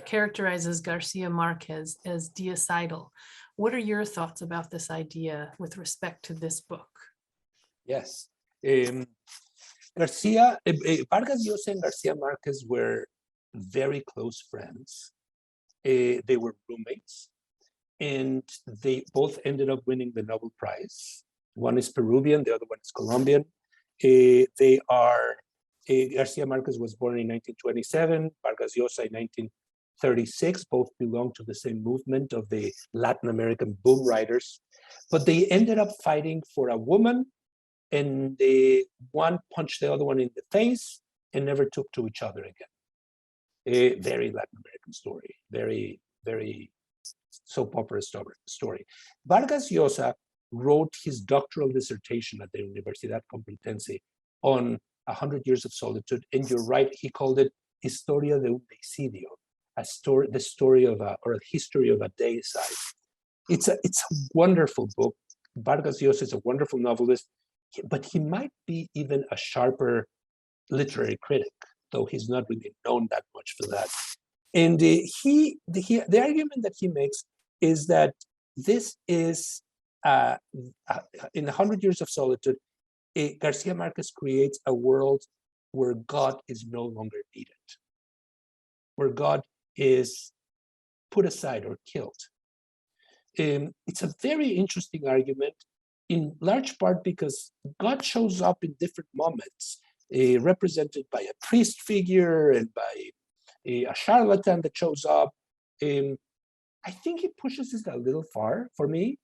characterizes García Márquez as deicidal. What are your thoughts about this idea with respect to this book? Yes. Vargas Llosa and García Márquez were very close friends. They were roommates, and they both ended up winning the Nobel Prize. One is Peruvian, the other one is Colombian. García Márquez was born in 1927, Vargas Llosa in 1936. Both belong to the same movement of the Latin American boom writers, but they ended up fighting for a woman, and one punched the other one in the face and never took to each other again. A very Latin American story, very, very soap opera story. Vargas Llosa wrote his doctoral dissertation at the Universidad Complutense on 100 Years of Solitude, and you're right, he called it Historia de un Deicidio, the story of a history of a deicide. It's a wonderful book. Vargas Llosa is a wonderful novelist, but he might be even a sharper literary critic, though he's not really known that much for that. And the argument that he makes is that this is, in 100 Years of Solitude, García Márquez creates a world where God is no longer needed, where God is put aside or killed. It's a very interesting argument, in large part because God shows up in different moments, represented by a priest figure and by a charlatan that shows up. I think he pushes it a little far for me.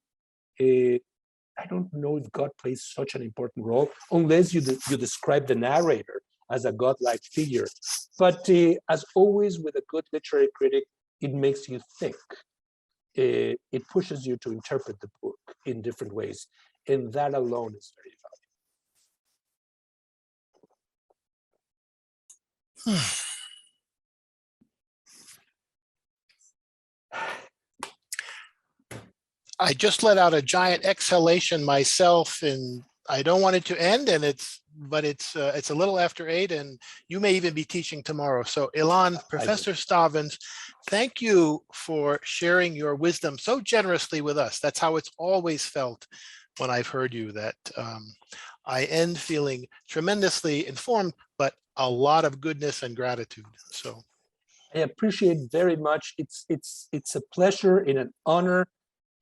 I don't know if God plays such an important role, unless you describe the narrator as a godlike figure. But as always with a good literary critic, it makes you think. It pushes you to interpret the book in different ways, and that alone is very valuable. I just let out a giant exhalation myself, and I don't want it to end, and it's a little after 8, and you may even be teaching tomorrow. So Ilan, Professor Stavans, thank you for sharing your wisdom so generously with us. That's how it's always felt when I've heard you, that I end feeling tremendously informed, but a lot of goodness and gratitude. So I appreciate very much. It's a pleasure and an honor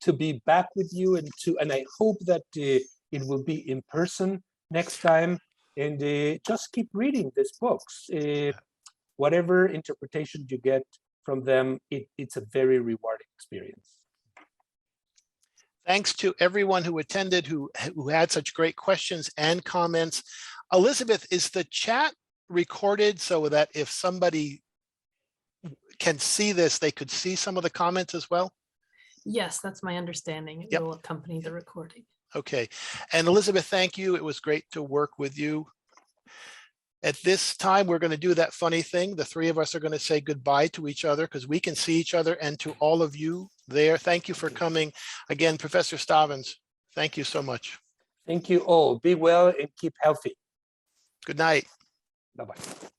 to be back with you, and I hope that it will be in person next time. And just keep reading these books. Whatever interpretation you get from them, it's a very rewarding experience. thanks to everyone who attended, who had such great questions and comments. Elizabeth, is the chat recorded so that if somebody can see this, they could see some of the comments as well? Yes, that's my understanding. It Yep. will accompany the recording. Okay. And Elizabeth, thank you. It was great to work with you. At this time, we're going to do that funny thing. The three of us are going to say goodbye to each other because we can see each other, and to all of you there, thank you for coming. Again, Professor Stavans, thank you so much. Thank you all. Be well and keep healthy. Good night. Bye-bye.